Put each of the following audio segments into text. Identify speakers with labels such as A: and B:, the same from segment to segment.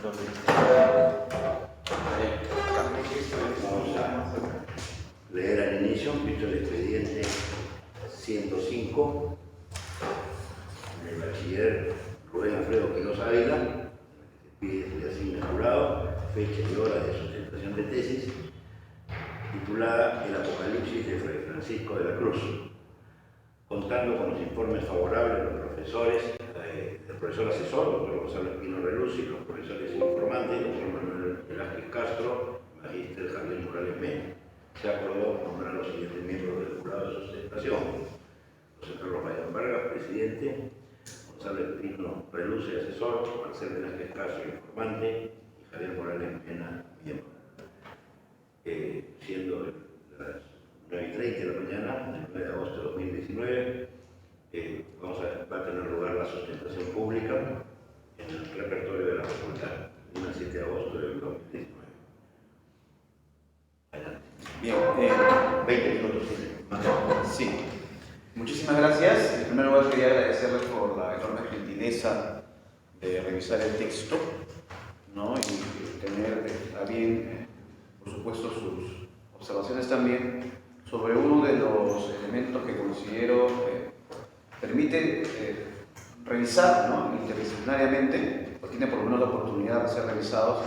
A: Vamos a leer al inicio, visto el expediente 105 del bachiller Rubén Alfredo Quiroz Ávila, que se pide así inmaculado, fecha y hora de sustentación de tesis, titulada El Apocalipsis de Fray Francisco de la Cruz, contando con los informes favorables de los profesores, del profesor asesor, doctor Gonzalo Espino Reluz, y los profesores informantes, doctor Manuel Velázquez Castro, magíster Javier Morales Mena. Se acordó nombrar los siguientes miembros del jurado de sustentación: José Carlos Bayán Vargas, presidente; Gonzalo Espino Reluz, asesor; Marcel Velázquez Castro, informante; y Javier Morales Mena, miembro. Siendo las 9:30 de la mañana, del 9 de agosto de 2019, va a tener lugar la sustentación pública en el repertorio de la facultad, el 7 de agosto del 2019. Adelante.
B: Bien,
A: 20 minutos.
B: sí. Muchísimas gracias. En primer lugar quería agradecerles por la enorme gentileza de revisar el texto, ¿no? Y tener a bien, por supuesto, sus observaciones también sobre uno de los elementos que considero permite revisar, ¿no?, interdisciplinariamente, o tiene por lo menos la oportunidad de ser revisados,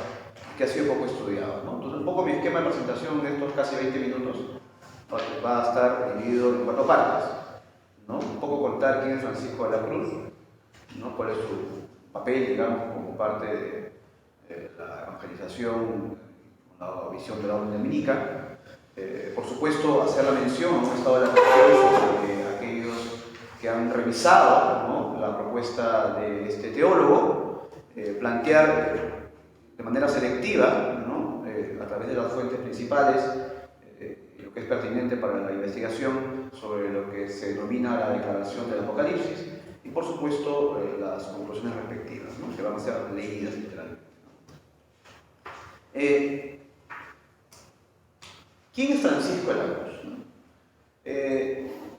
B: que ha sido poco estudiado, ¿no? Entonces, un poco mi esquema de presentación de estos casi 20 minutos va a estar dividido en 4 partes, ¿no? Un poco contar quién es Francisco de la Cruz, ¿no?, cuál es su papel, digamos, como parte de la evangelización, la visión de la orden dominica. Por supuesto, hacer la mención a un estado de la cuestión sobre aquellos que han revisado, ¿no?, la propuesta de este teólogo, plantear de manera selectiva, ¿no?, a través de las fuentes principales, lo que es pertinente para la investigación sobre lo que se denomina la declaración del Apocalipsis y, por supuesto, las conclusiones respectivas, ¿no?, que van a ser leídas literalmente. ¿Quién es Francisco de la Cruz?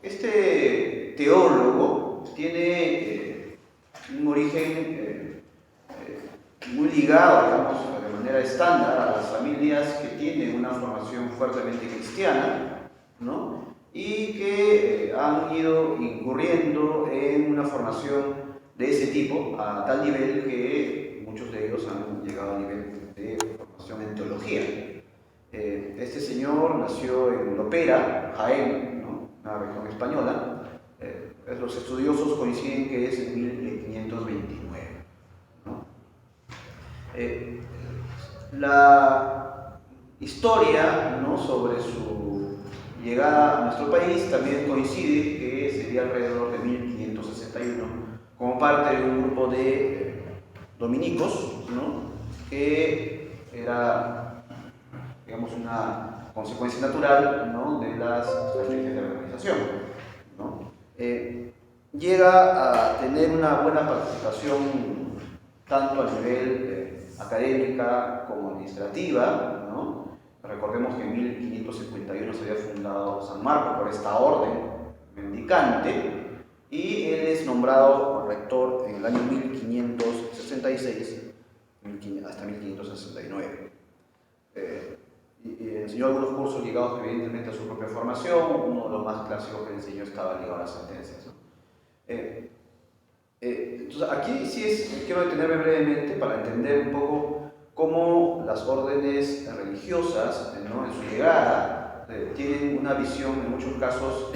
B: Este teólogo tiene un origen muy ligado, digamos, de manera estándar a las familias que tienen una formación fuertemente cristiana, ¿no?, y que han ido incurriendo en una formación de ese tipo a tal nivel que muchos de ellos han llegado a nivel de formación en teología. Este señor nació en Lopera, Jaén, ¿no?, una región española. Los estudiosos coinciden que es en 1529, ¿no? La historia, ¿no?, sobre su llegada a nuestro país también coincide que sería alrededor de 1561, como parte de un grupo de dominicos, ¿no?, que era, digamos, una consecuencia natural, ¿no?, de las estrategias de organización, ¿no? Llega a tener una buena participación tanto a nivel académica como administrativa, ¿no? Recordemos que en 1551 se había fundado San Marcos por esta orden mendicante y él es nombrado rector en el año 1566 hasta 1569. Y enseñó algunos cursos ligados evidentemente a su propia formación. Uno de los más clásicos que enseñó estaba ligado a las sentencias, ¿no? Entonces aquí sí quiero detenerme brevemente para entender un poco cómo las órdenes religiosas, ¿no?, en su llegada tienen una visión en muchos casos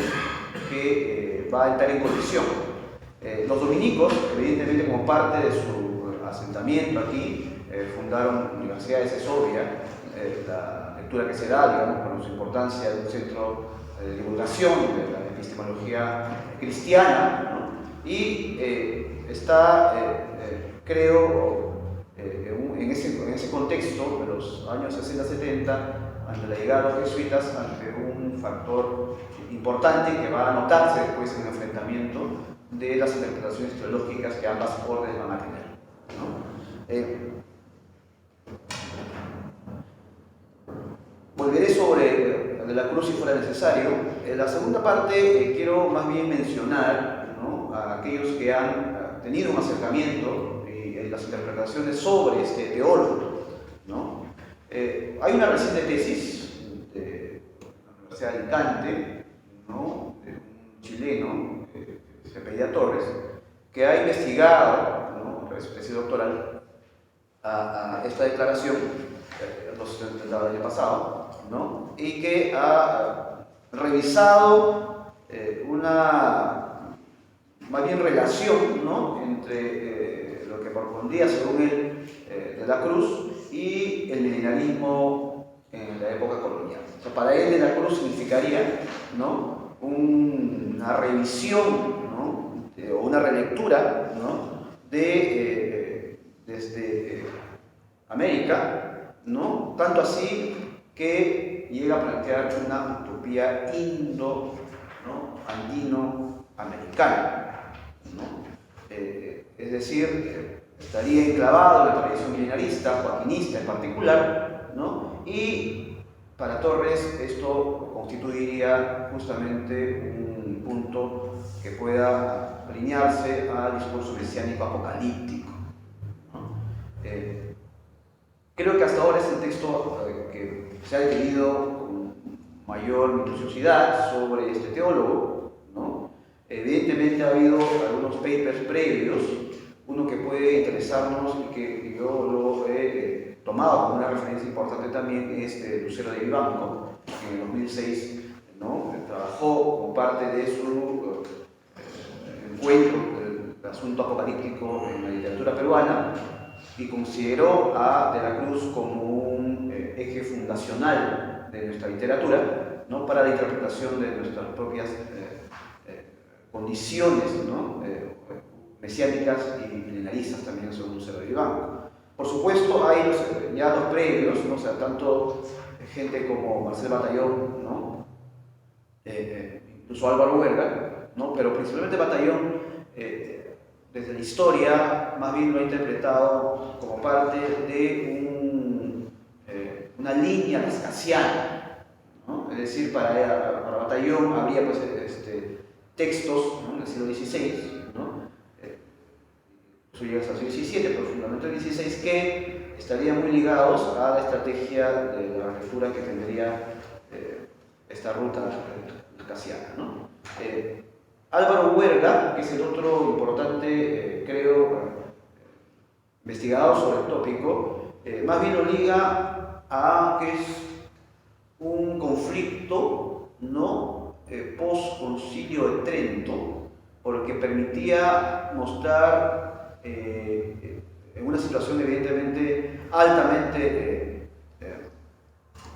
B: que va a entrar en colisión. Los dominicos, evidentemente como parte de su asentamiento aquí, fundaron la Universidad de Sesovia, la lectura que se da, digamos, con su importancia de un centro de divulgación de la epistemología cristiana, ¿no? Y está, creo, en ese contexto de los años 60-70, ante la llegada de los jesuitas, ante un factor importante que va a notarse después en el enfrentamiento de las interpretaciones teológicas que ambas órdenes van a tener, ¿no? Volveré sobre de la Cruz si fuera necesario. En la segunda parte quiero más bien mencionar, ¿no?, a aquellos que han tenido un acercamiento y las interpretaciones sobre este teólogo, ¿no? Hay una reciente tesis de la Universidad de Alicante, ¿no?, de un chileno, se apellida Torres, que ha investigado, ¿no?, su tesis doctoral, a esta declaración del año pasado, ¿no?, y que ha revisado más bien relación, ¿no?, entre lo que propondría, según él, de la Cruz y el milenarismo en la época colonial. O sea, para él de la Cruz significaría, ¿no?, una revisión, ¿no?, o una relectura, ¿no?, desde América, ¿no?, tanto así que llega a plantear una utopía andino-americana, ¿no? Es decir, estaría enclavado en la tradición milenarista, joaquinista en particular, ¿no? Y para Torres esto constituiría justamente un punto que pueda alinearse al discurso mesiánico apocalíptico, ¿no? Creo que hasta ahora es el texto que se ha detenido con mayor minuciosidad sobre este teólogo, ¿no? Evidentemente ha habido algunos papers previos, uno que puede interesarnos y que yo lo he tomado como una referencia importante también es de Lucero de Vivanco, que en el 2006, ¿no?, trabajó como parte de su encuentro del asunto apocalíptico en la literatura peruana y consideró a De la Cruz como un eje fundacional de nuestra literatura, ¿no?, para la interpretación de nuestras propias condiciones, ¿no?, mesiánicas y milenaristas también, según Lucero de Vivanco. Por supuesto, hay ya los previos, ¿no?, o sea, tanto gente como Marcel Batallón, ¿no?, incluso Álvaro Huerga, ¿no?, pero principalmente Batallón, desde la historia, más bien lo ha interpretado como parte de una línea lascasiana, ¿no? Es decir, para Batallón habría pues, textos, ¿no?, en el siglo XVI, ¿no?, eso llega hasta el siglo XVII, pero fundamentalmente el XVI, que estarían muy ligados a la estrategia de la lectura que tendría esta ruta lascasiana, ¿no? Álvaro Huerga, que es el otro importante, creo, investigador sobre el tópico, más bien lo liga a que es un conflicto, ¿no?, post-concilio de Trento, porque permitía mostrar en una situación evidentemente altamente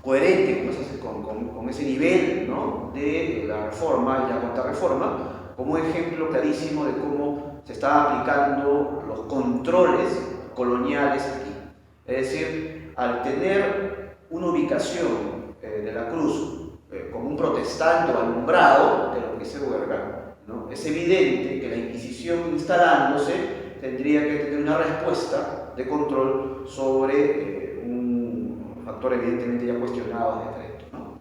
B: coherente con ese nivel, ¿no?, de la reforma y la contrarreforma, como un ejemplo clarísimo de cómo se están aplicando los controles coloniales aquí. Es decir, al tener una ubicación de la Cruz como un protestante alumbrado, de lo que dice Huerga, ¿no?, es evidente que la Inquisición instalándose tendría que tener una respuesta de control sobre un factor evidentemente ya cuestionado de Trento, ¿no?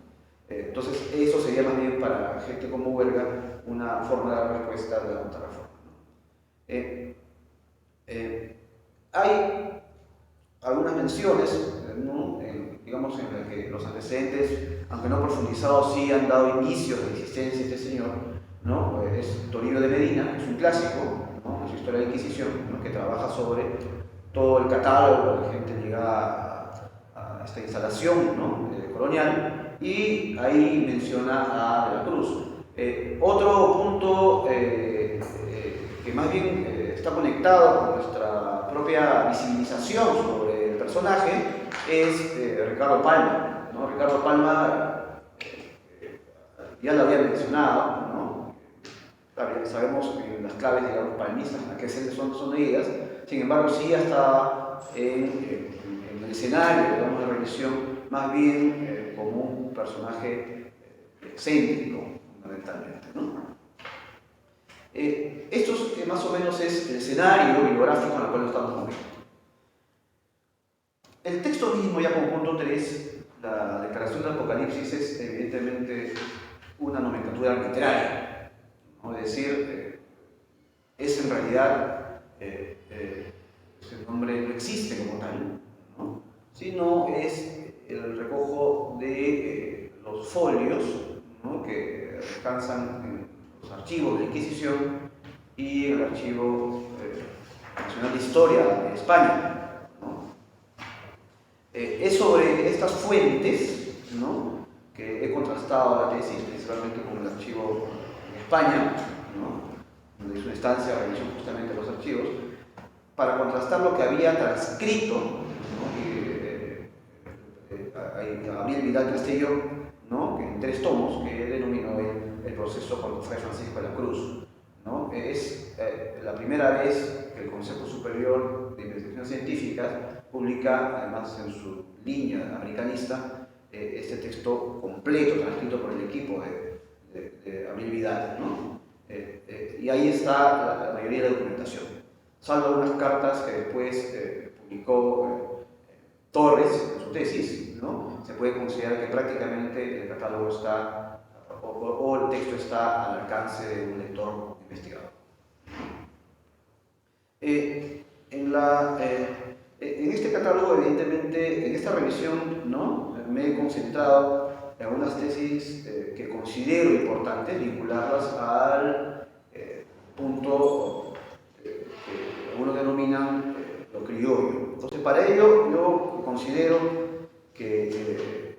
B: Entonces eso sería más bien para gente como Huerga una forma de dar respuesta de la contrarreforma, ¿no? Hay algunas menciones, ¿no?, digamos, en las que los antecedentes, aunque no profundizados, sí han dado indicios de la existencia de este señor, ¿no? Es Toribio de Medina, que es un clásico, ¿no?, en su historia de la Inquisición, ¿no?, que trabaja sobre todo el catálogo de gente ligada a esta instalación, ¿no?, colonial, y ahí menciona a De la Cruz. Otro punto que más bien está conectado con nuestra propia visibilización sobre el personaje es Ricardo Palma, ¿no? Ricardo Palma, ya lo había mencionado, ¿no? Sabemos que las claves, digamos, palmistas, a qué son ellas, sin embargo sí está en el escenario, digamos, de la revisión, más bien como un personaje excéntrico, fundamentalmente, ¿no? Esto más o menos es el escenario bibliográfico en el cual nos estamos moviendo. El texto mismo, ya como punto 3, la declaración del Apocalipsis, es evidentemente una nomenclatura arbitraria, ¿no? Es decir, es en realidad ese nombre no existe como tal, ¿no? Sino es el recojo de los folios, ¿no?, que descansan en los archivos de la Inquisición y en el Archivo Nacional de Historia de España, ¿no? Es sobre estas fuentes, ¿no?, que he contrastado la tesis principalmente con el archivo en España, ¿no?, donde hizo una instancia de revisión justamente de los archivos, para contrastar lo que había transcrito, ¿no?, Gabriel Vidal Castelló, ¿no?, que en 3 tomos, que denominó el proceso con Fray Francisco de la Cruz, ¿no? Es la primera vez que el Consejo Superior de Investigaciones Científicas publica, además en su línea americanista, este texto completo, transcrito por el equipo de Gabriel Vidal, ¿no? Y ahí está la mayoría de la documentación, salvo unas cartas que después publicó Torres en su tesis, ¿no? Se puede considerar que prácticamente el catálogo está, o el texto está al alcance de un lector investigador. En este catálogo, evidentemente, en esta revisión, ¿no?, me he concentrado en algunas tesis que considero importantes, vincularlas al punto que algunos denominan lo criollo. Entonces, para ello, yo considero que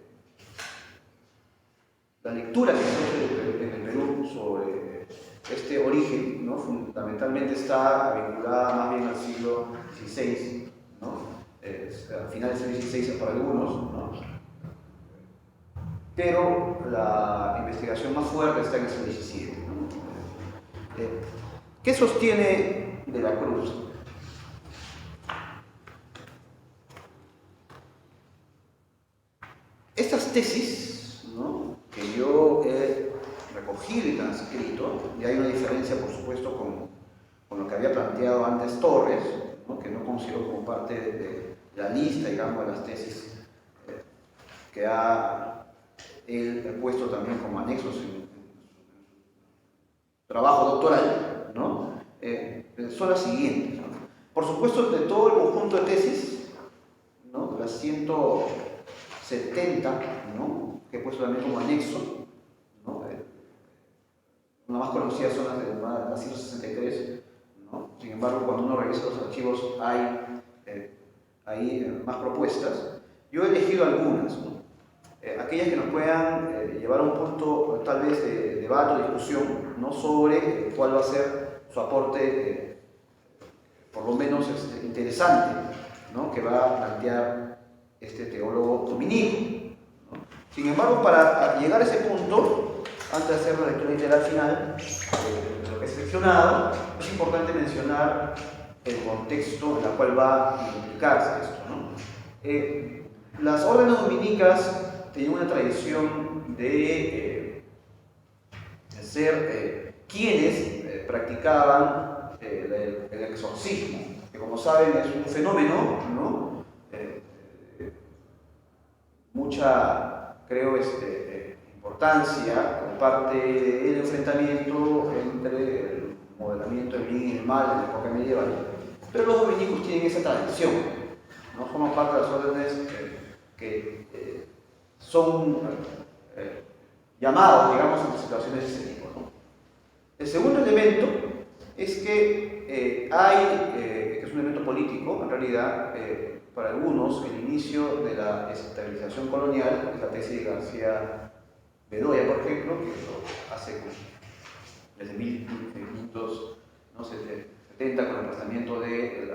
B: la lectura que se hace en el Perú sobre este origen, ¿no?, fundamentalmente está vinculada más bien al siglo XVI, ¿no?, al final del siglo XVI para algunos, ¿no?, pero la investigación más fuerte está en el siglo XVII, ¿no? ¿Qué sostiene de la Cruz? Estas tesis, ¿no?, que yo he recogido y transcrito, y hay una diferencia, por supuesto, con lo que había planteado antes Torres, ¿no?, que no considero como parte de la lista, digamos, de las tesis que él puesto también como anexos en su trabajo doctoral, ¿no?, son las siguientes, ¿no? Por supuesto, de todo el conjunto de tesis, ¿no?, las 170, ¿no?, que he puesto también como anexo, ¿no?, las más conocidas son las 163, ¿no? Sin embargo, cuando uno revisa los archivos hay más propuestas. Yo he elegido algunas, ¿no?, aquellas que nos puedan llevar a un punto tal vez de debate o discusión, ¿no?, sobre cuál va a ser su aporte, por lo menos interesante, ¿no?, que va a plantear este teólogo dominico, ¿no? Sin embargo, para llegar a ese punto, antes de hacer la lectura literal final de lo que he seleccionado, es importante mencionar el contexto en el cual va a implicarse esto, ¿no? Las órdenes dominicas tenían una tradición de ser quienes practicaban el exorcismo, que, como saben, es un fenómeno, ¿no?, mucha, creo, importancia como parte del enfrentamiento entre el modelamiento del bien y el mal en la época medieval. Pero los dominicos tienen esa tradición, ¿no? Forman parte de las órdenes que son llamados, digamos, en situaciones de ese tipo, ¿no? El segundo elemento es que que es un elemento político, en realidad, para algunos, el inicio de la desestabilización colonial, es la tesis de García Bedoya, por ejemplo, que lo hace desde 1570 con el aplastamiento del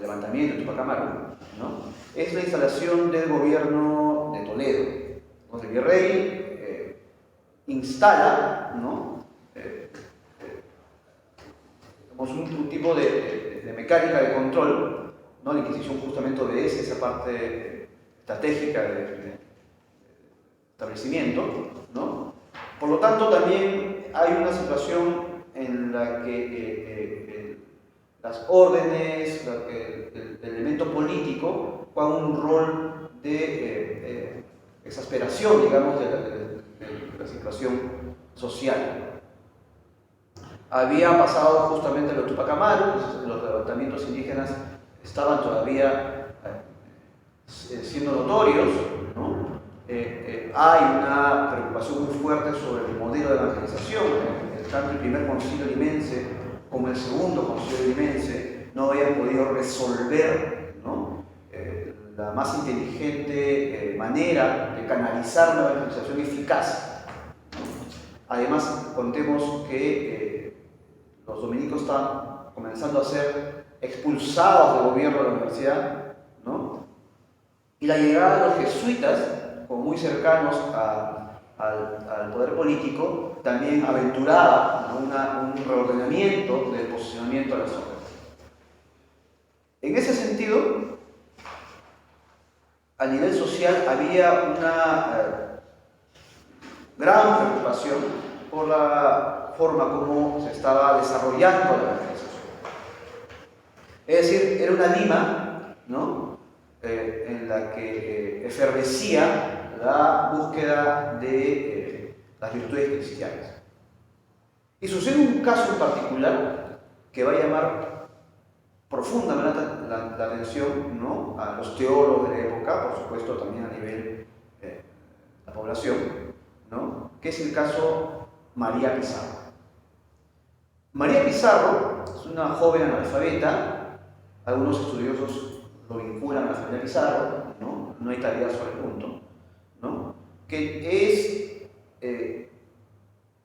B: levantamiento de Tupac Amaru, ¿no?, es la instalación del gobierno de Toledo, donde el virrey instala, ¿no?, un tipo de mecánica de control, ¿no? La Inquisición justamente obedece esa parte estratégica del establecimiento, ¿no? Por lo tanto, también hay una situación en la que las órdenes, el elemento político juega un rol de exasperación, digamos, de la situación social. Había pasado justamente los Tupac Amaru, los levantamientos indígenas estaban todavía siendo notorios, ¿no? Hay una preocupación muy fuerte sobre el modelo de evangelización. Tanto el primer concilio limense como el segundo concilio limense no habían podido resolver, ¿no?, la más inteligente manera de canalizar una evangelización eficaz. Además, contemos que los dominicos estaban comenzando a ser expulsados del gobierno de la universidad, ¿no? Y la llegada de los jesuitas, como muy cercanos al poder político, también aventuraba, ¿no?, un reordenamiento del posicionamiento de las obras. En ese sentido, a nivel social había una gran preocupación por la forma como se estaba desarrollando la evangelización. Es decir, era una Lima, ¿no?, en la que efervescía la búsqueda de las virtudes cristianas. Y sucede un caso en particular que va a llamar profundamente la atención, ¿no?, a los teólogos de la época, por supuesto también a nivel de la población, ¿no?, que es el caso María Pizarro. María Pizarro es una joven analfabeta, algunos estudiosos lo vinculan a María Pizarro, no hay teoría sobre el punto, ¿no?, que es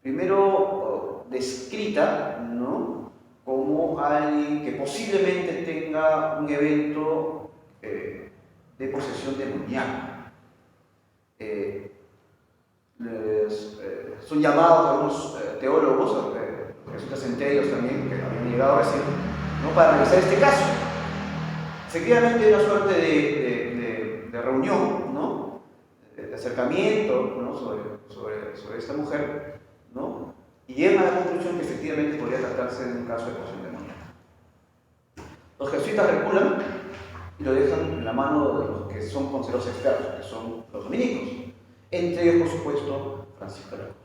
B: primero descrita, ¿no?, como alguien que posiblemente tenga un evento de posesión demoníaca. Son llamados algunos teólogos, jesuitas centenios también, que habían llegado recién, ¿no?, para revisar este caso. Efectivamente, hay una suerte de reunión, ¿no?, de acercamiento, ¿no?, sobre esta mujer, ¿no?, y llegan a la conclusión que efectivamente podría tratarse de un caso de posesión demoníaca. Los jesuitas reculan y lo dejan en la mano de los que son consejeros expertos, que son los dominicos, entre ellos, por supuesto, Francisco de la Cruz.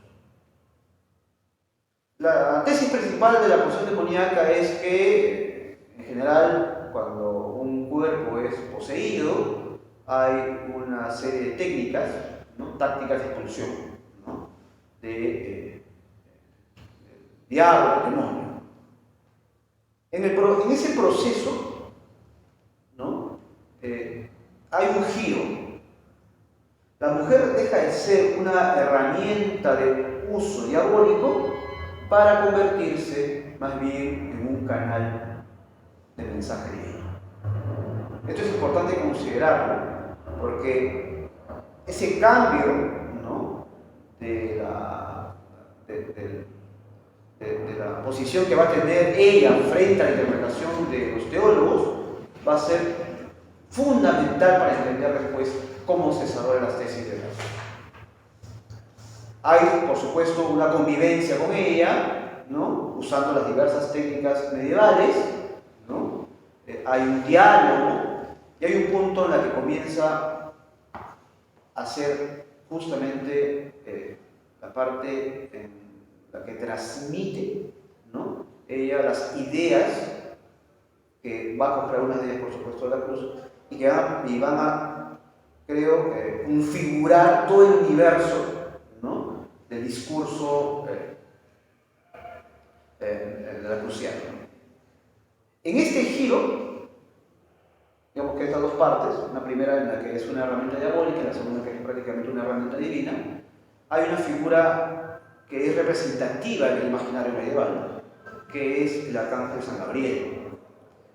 B: La tesis principal de la posesión demoníaca es que, en general, cuando un cuerpo es poseído, hay una serie de técnicas, ¿no?, tácticas de expulsión, ¿no?, de diablo, demonio. En ese proceso, ¿no?, hay un giro. La mujer deja de ser una herramienta de uso diabólico para convertirse más bien en un canal de mensaje divino. Esto es importante considerarlo, porque ese cambio, ¿no?, de la posición que va a tener ella frente a la interpretación de los teólogos va a ser fundamental para entender después cómo se desarrollan las tesis de Jesús. Hay, por supuesto, una convivencia con ella, ¿no?, usando las diversas técnicas medievales, ¿no? Hay un diálogo y hay un punto en el que comienza a ser justamente la parte en la que transmite, ¿no?, ella las ideas, que va a comprar unas de ellas, por supuesto, de la Cruz, y van a, creo, configurar todo el universo, ¿no?, del discurso de la Cruciana. En este giro, digamos que estas dos partes, una primera en la que es una herramienta diabólica y la segunda que es prácticamente una herramienta divina, hay una figura que es representativa del imaginario medieval, que es el arcángel San Gabriel.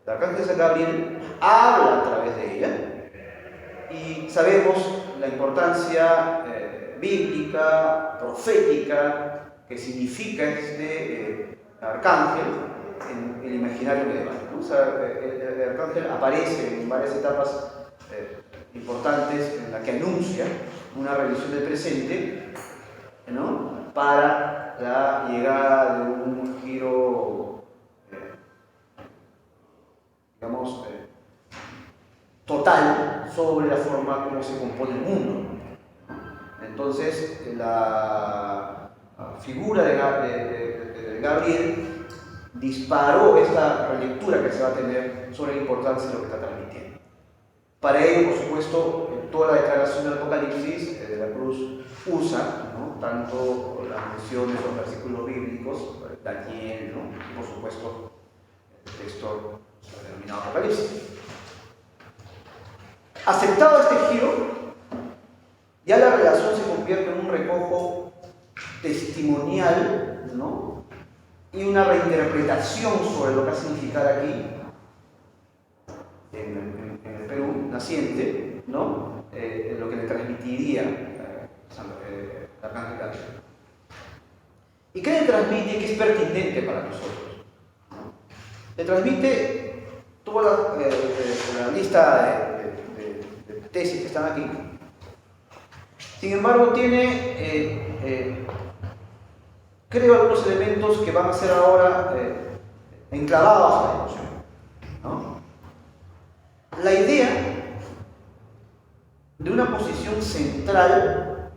B: El arcángel San Gabriel habla a través de ella y sabemos la importancia bíblica, profética, que significa este arcángel en el imaginario medieval, ¿no? O sea, el arcángel aparece en varias etapas importantes en las que anuncia una revisión del presente, ¿no?, para la llegada de un giro, digamos, total sobre la forma como se compone el mundo. Entonces, la figura de Gabriel disparó esta relectura que se va a tener sobre la importancia de lo que está transmitiendo. Para ello, por supuesto, toda la declaración del Apocalipsis de la Cruz usa, ¿no?, tanto las menciones, los versículos bíblicos, Daniel, ¿no?, y por supuesto el texto denominado Apocalipsis. Aceptado este giro, ya la relación se convierte en un recojo testimonial, ¿no?, y una reinterpretación sobre lo que va a significar aquí en el Perú naciente, ¿no?, en lo que le transmitiría la cantidad. ¿Y qué le transmite que es pertinente para nosotros? Le transmite toda la lista de tesis que están aquí. Sin embargo, tiene, creo, algunos elementos que van a ser ahora enclavados a la discusión, ¿no? La idea de una posición central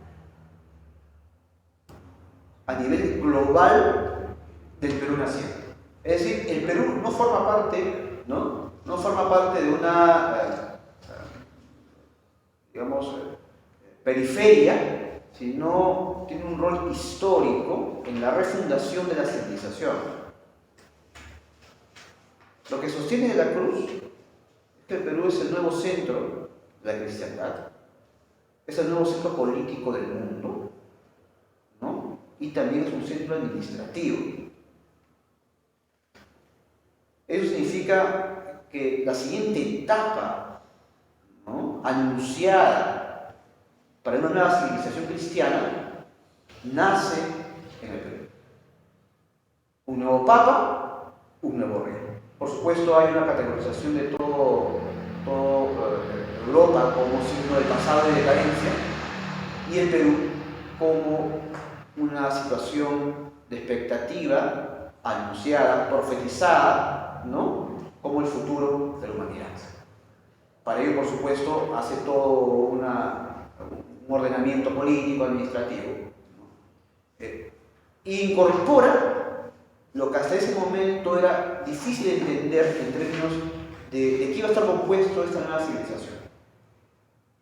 B: a nivel global del Perú naciente. Es decir, el Perú no forma parte, no forma parte de una, digamos, periferia, sino tiene un rol histórico en la refundación de la civilización. Lo que sostiene la Cruz es que el Perú es el nuevo centro de la cristiandad, es el nuevo centro político del mundo, ¿no?, y también es un centro administrativo. Eso significa que la siguiente etapa, ¿no?, anunciada para una nueva civilización cristiana nace en el Perú. Un nuevo papa, un nuevo rey. Por supuesto, hay una categorización de todo Europa como signo del pasado de decadencia y el Perú como una situación de expectativa anunciada, profetizada, ¿no?, como el futuro de la humanidad. Para ello, por supuesto, hace todo un ordenamiento político, administrativo, ¿no?, incorpora lo que hasta ese momento era difícil de entender en términos de qué iba a estar compuesto esta nueva civilización.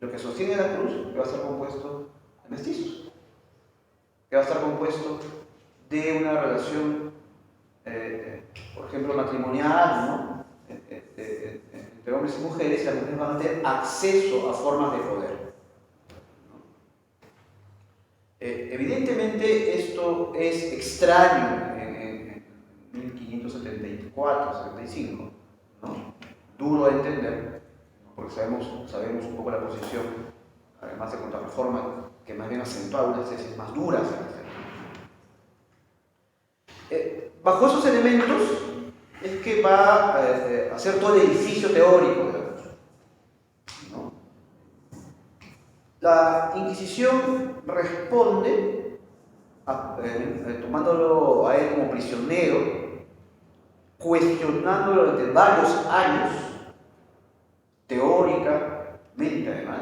B: Lo que sostiene la Cruz, que va a estar compuesto de mestizos, que va a estar compuesto de una relación, por ejemplo, matrimonial, ¿no?, entre hombres y mujeres, y las mujeres van a tener acceso a formas de poder, ¿no? Evidentemente esto es extraño en 1574-75, ¿no?, duro de entender, porque sabemos un poco la posición, además de Contrarreforma, que más bien acentuaba unas tesis más duras. Bajo esos elementos es que va a hacer todo el edificio teórico de la Cruz, ¿no? La Inquisición responde, tomándolo a él como prisionero, cuestionándolo durante varios años, teóricamente además.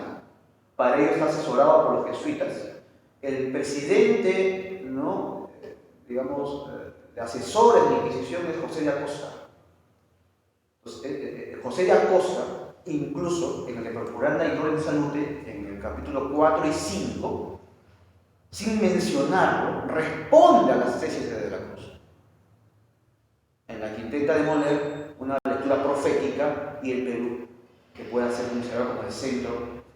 B: Para ello está asesorado por los jesuitas. El presidente, ¿no?, digamos, de asesores de la Inquisición es José de Acosta. Entonces, José de Acosta, incluso en el de Procuranda y Torrens Salute, en el capítulo 4 y 5, sin mencionarlo, responde a las tesis de la Cruz, en la que intenta demoler una lectura profética y el Perú que pueda ser considerado como el centro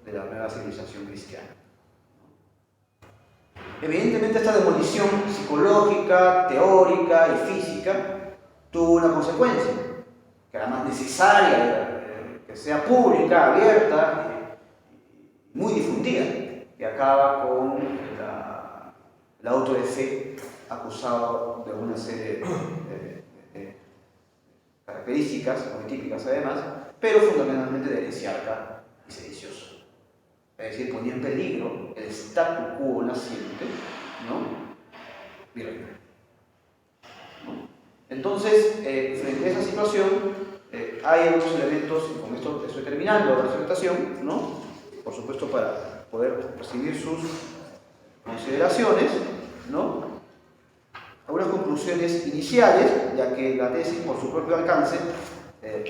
B: de la nueva civilización cristiana. Evidentemente esta demolición psicológica, teórica y física tuvo una consecuencia, que era más necesaria, que sea pública, abierta y muy difundida, que acaba con el auto de fe acusado de una serie de características muy típicas además, pero fundamentalmente de heresiarca y sedicioso. Es decir, ponía en peligro el statu quo naciente, ¿no?, virreinal, ¿no? Entonces, frente a esa situación, hay algunos elementos, y con esto estoy terminando la presentación, ¿no?, por supuesto para poder recibir sus consideraciones, ¿no?, algunas conclusiones iniciales, ya que la tesis por su propio alcance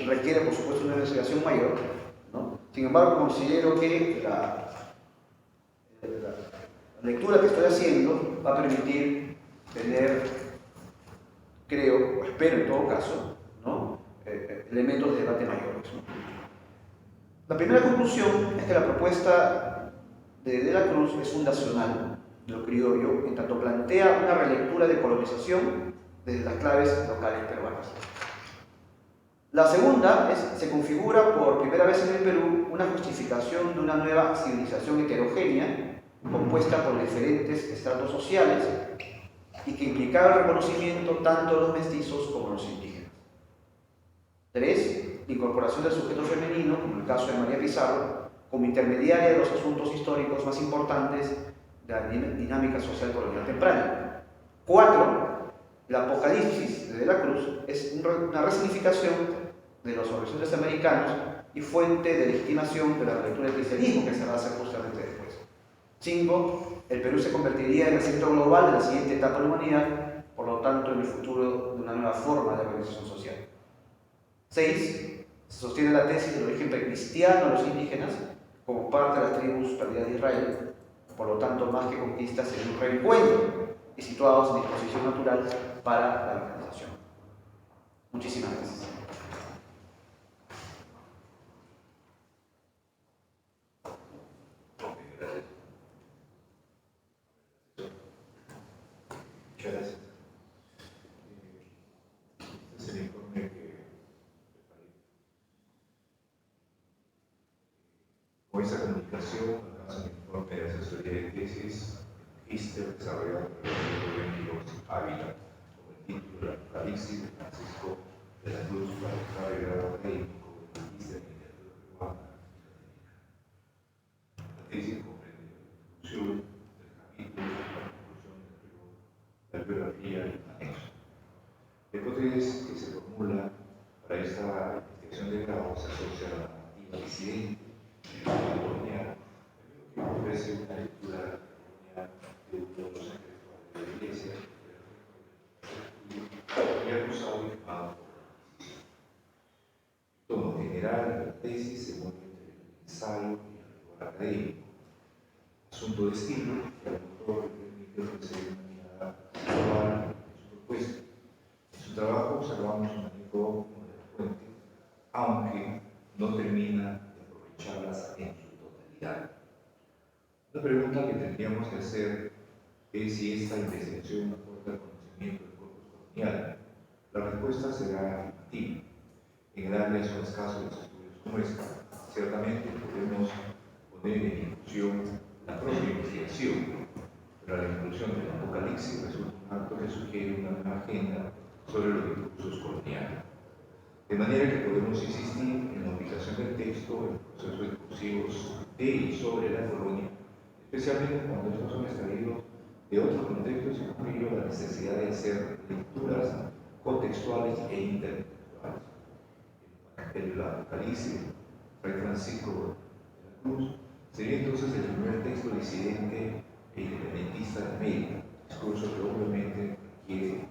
B: requiere por supuesto una investigación mayor, ¿no? Sin embargo, considero que la lectura que estoy haciendo va a permitir tener, creo, o espero en todo caso, ¿no? Elementos de debate mayores, ¿no? La primera conclusión es que la propuesta de la Cruz es fundacional de lo criollo, en tanto plantea una relectura de colonización desde las claves locales peruanas. La segunda se configura por primera vez en el Perú una justificación de una nueva civilización heterogénea compuesta por diferentes estratos sociales y que implicaba el reconocimiento tanto de los mestizos como de los indígenas. 3. La incorporación del sujeto femenino, como el caso de María Pizarro, como intermediaria de los asuntos históricos más importantes de la dinámica social colonial temprana. 4. El Apocalipsis de la Cruz es una resignificación de los horizontes americanos y fuente de legitimación de la lectura del cristianismo, que se va a hacer justamente después. 5. El Perú se convertiría en el centro global de la siguiente etapa de la humanidad, por lo tanto en el futuro de una nueva forma de organización social. 6. Se sostiene la tesis del origen precristiano de los indígenas como parte de las tribus perdidas de Israel, por lo tanto más que conquistas sería un reencuentro y situados en disposición natural para la organización. Muchísimas gracias.
C: Muchas gracias. Este es el informe que preparé. Con esta comunicación alcanza el informe de asesoría de tesis magíster desarrollado por el doctor Benito Ávila con el título El Apocalipsis de Francisco de la Cruz para el octavo grado académico del magíster en literatura peruana y latinoamericana. La tesis comprende la introducción del capítulo, la conclusión del periodo, la bibliografía y el anexo. La hipótesis que se formula para esta investigación de grado se asocia a la narrativa disidente colonial, que ofrece una lectura colonial de uno de los intelectuales de la Iglesia y acusado y quemado por la Inquisición. En tono general, la tesis se mueve entre el ensayo y el rigor académico. Asunto de estilo que al autor le permite ofrecer una mirada global de su propuesta. En su trabajo observamos un manejo como de la fuente, aunque no termina de aprovecharlas en su totalidad. La pregunta que tendríamos que hacer es si esta investigación aporta conocimiento del corpus colonial. La respuesta será afirmativa. En el área son escasos los estudios como esta. Ciertamente podemos poner en discusión la propia investigación, pero la inclusión del Apocalipsis resulta un acto que sugiere una nueva agenda sobre los discursos coloniales. De manera que podemos insistir en la ubicación del texto en procesos discursivos de y sobre la colonia, especialmente cuando estos son extraídos de otros contextos y con ello la necesidad de hacer lecturas contextuales e intertextuales. El Apocalipsis, Fray Francisco de la Cruz, sería entonces el primer texto disidente e independentista de América, discurso que obviamente requiere el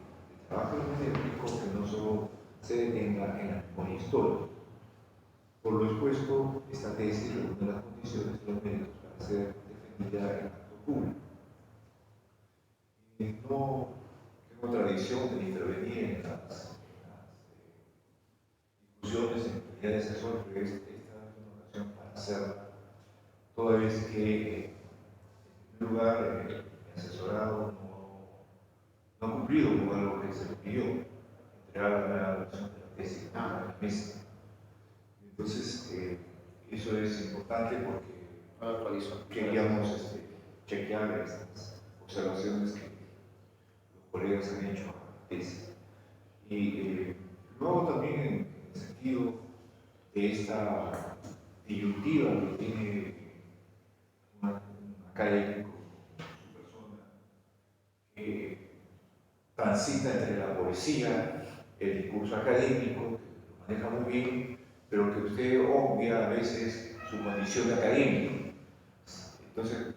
C: trabajo hermenéutico que no solo se detenga en la memoria histórica. Por lo expuesto, esta tesis reúne las condiciones y los méritos para ser defendida en acto público. No tengo tradición de intervenir en las discusiones en calidad de asesor, pero esta es una ocasión para hacerla, toda vez que, en primer lugar, mi asesorado no ha cumplido con algo que se le pidió, entregar la versión de la tesis a la mesa. Entonces, eso es importante porque queríamos chequear estas observaciones que los colegas han hecho a la tesis. Y luego también en el sentido de esta disyuntiva que tiene un académico, su persona, que transita entre la poesía, el discurso académico, que lo maneja muy bien, pero que usted obvia a veces su condición de académico. Entonces,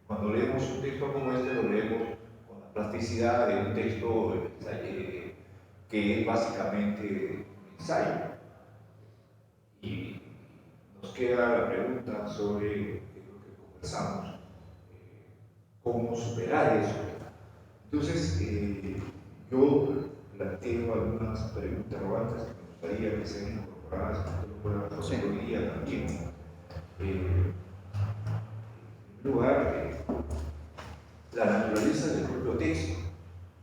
C: cuando leemos un texto como este, lo leemos con la plasticidad de un texto que es básicamente un ensayo. Y nos queda la pregunta sobre, que creo que conversamos, cómo superar eso. Entonces, yo planteo algunas preguntas robantes que me gustaría que sean incorporadas, que usted lo pueda responder hoy día también. En primer lugar, la naturaleza del propio texto.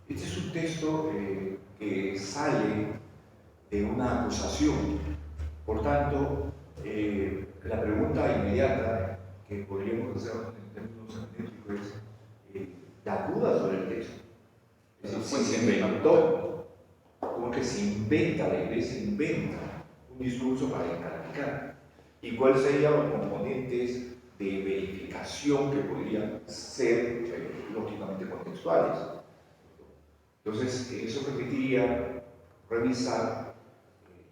C: Este es un texto que sale de una acusación. Por tanto, la pregunta inmediata que podríamos hacer en términos hermenéuticos es la duda sobre el texto. Es decir, si se inventó, como que se inventa, la iglesia inventa un discurso para encargar. ¿Y cuáles serían los componentes de verificación que podrían ser lógicamente contextuales? Entonces, eso permitiría revisar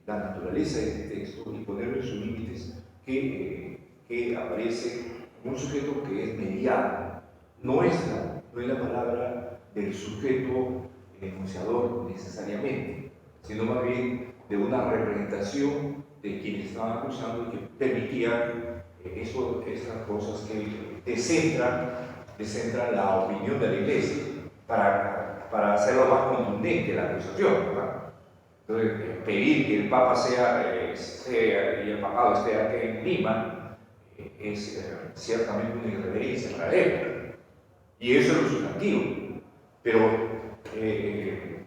C: la naturaleza de este texto y ponerlo en sus límites que aparece un sujeto que es mediado. No es la palabra del sujeto enunciador necesariamente, sino más bien de una representación de quienes estaban acusando y que permitían estas cosas que descentran la opinión de la iglesia para hacerlo más contundente la acusación, ¿verdad? Entonces, pedir que el Papa y el papado esté aquí en Lima es ciertamente una irreverencia para él. Y eso es lo sustantivo. Pero